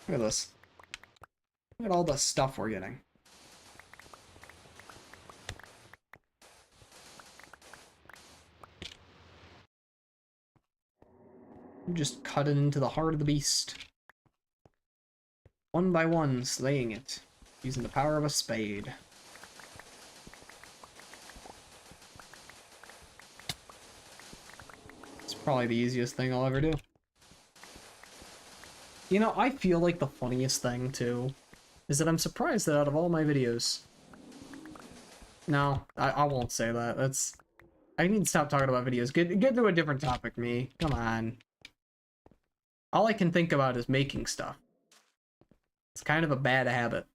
Look at this. Look at all the stuff we're getting. You just cut it into the heart of the beast. One by one, slaying it, using the power of a spade. It's probably the easiest thing I'll ever do. You know, I feel like the funniest thing, too, is that I'm surprised that out of all my videos... No, I won't say that. That's... I need to stop talking about videos. Get to a different topic, me. Come on. All I can think about is making stuff. It's kind of a bad habit.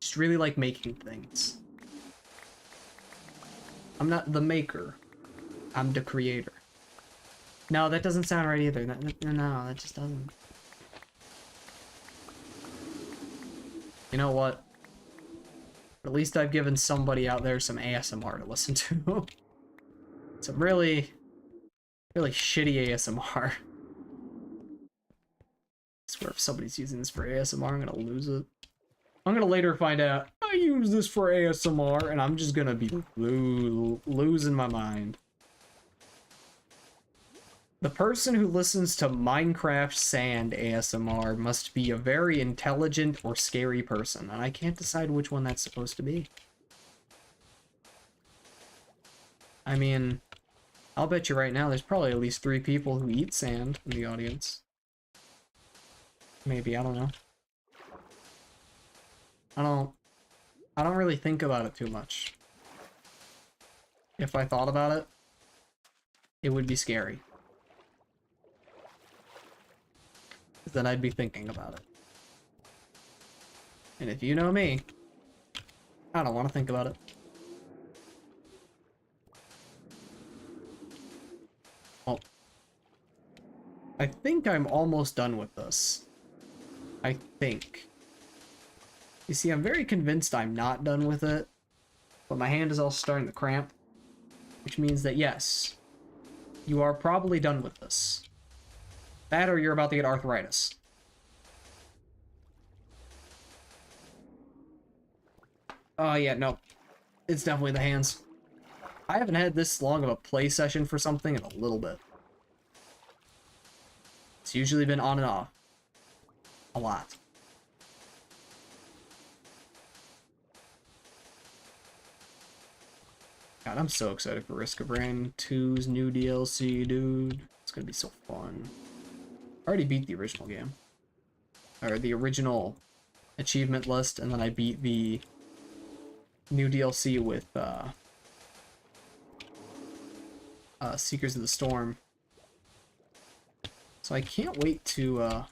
Just really like making things. I'm not the maker. I'm the creator. No, that doesn't sound right either. No, that just doesn't. You know what? At least I've given somebody out there some ASMR to listen to. Some really, really shitty ASMR. I swear if somebody's using this for ASMR, I'm gonna lose it. I'm gonna later find out I use this for ASMR, and I'm just gonna be losing my mind. The person who listens to Minecraft Sand ASMR must be a very intelligent or scary person, and I can't decide which one that's supposed to be. I mean, I'll bet you right now there's probably at least 3 people who eat sand in the audience. Maybe, I don't know. I don't really think about it too much. If I thought about it, it would be scary. Then I'd be thinking about it. And if you know me, I don't want to think about it. Well, I think I'm almost done with this. I think. You see, I'm very convinced I'm not done with it, but my hand is also starting to cramp, which means that yes, you are probably done with this. That or you're about to get arthritis. Oh yeah, no. It's definitely the hands. I haven't had this long of a play session for something in a little bit. It's usually been on and off. A lot. God, I'm so excited for Risk of Rain 2's new DLC, dude. It's gonna be so fun. I already beat the original game. Or the original achievement list, and then I beat the new DLC with Seekers of the Storm. So I can't wait to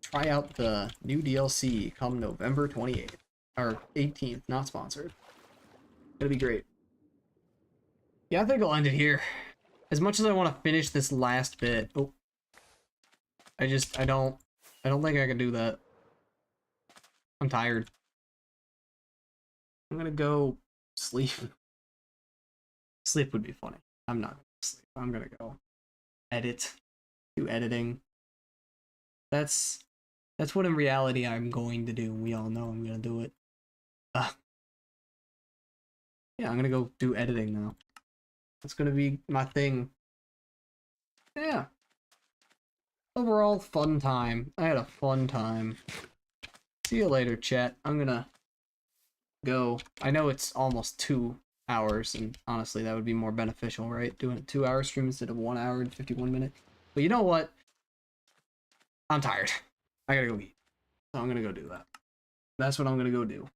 try out the new DLC come November 28th. Or 18th, not sponsored. It'll be great. Yeah, I think I'll end it here. As much as I want to finish this last bit, oh, I don't think I can do that. I'm tired. I'm gonna go sleep. Sleep would be funny. I'm not gonna sleep. I'm gonna go do editing. That's what in reality I'm going to do. We all know I'm gonna do it. Yeah, I'm gonna go do editing now. That's gonna be my thing. Yeah. Overall, fun time. I had a fun time. See you later, chat. I'm gonna go. I know it's almost 2 hours, and honestly, that would be more beneficial, right? Doing a 2-hour stream instead of 1 hour and 51 minutes. But you know what? I'm tired. I gotta go eat. So I'm gonna go do that. That's what I'm gonna go do.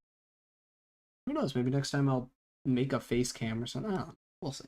Who knows? Maybe next time I'll make a face cam or something. I don't know. We'll see.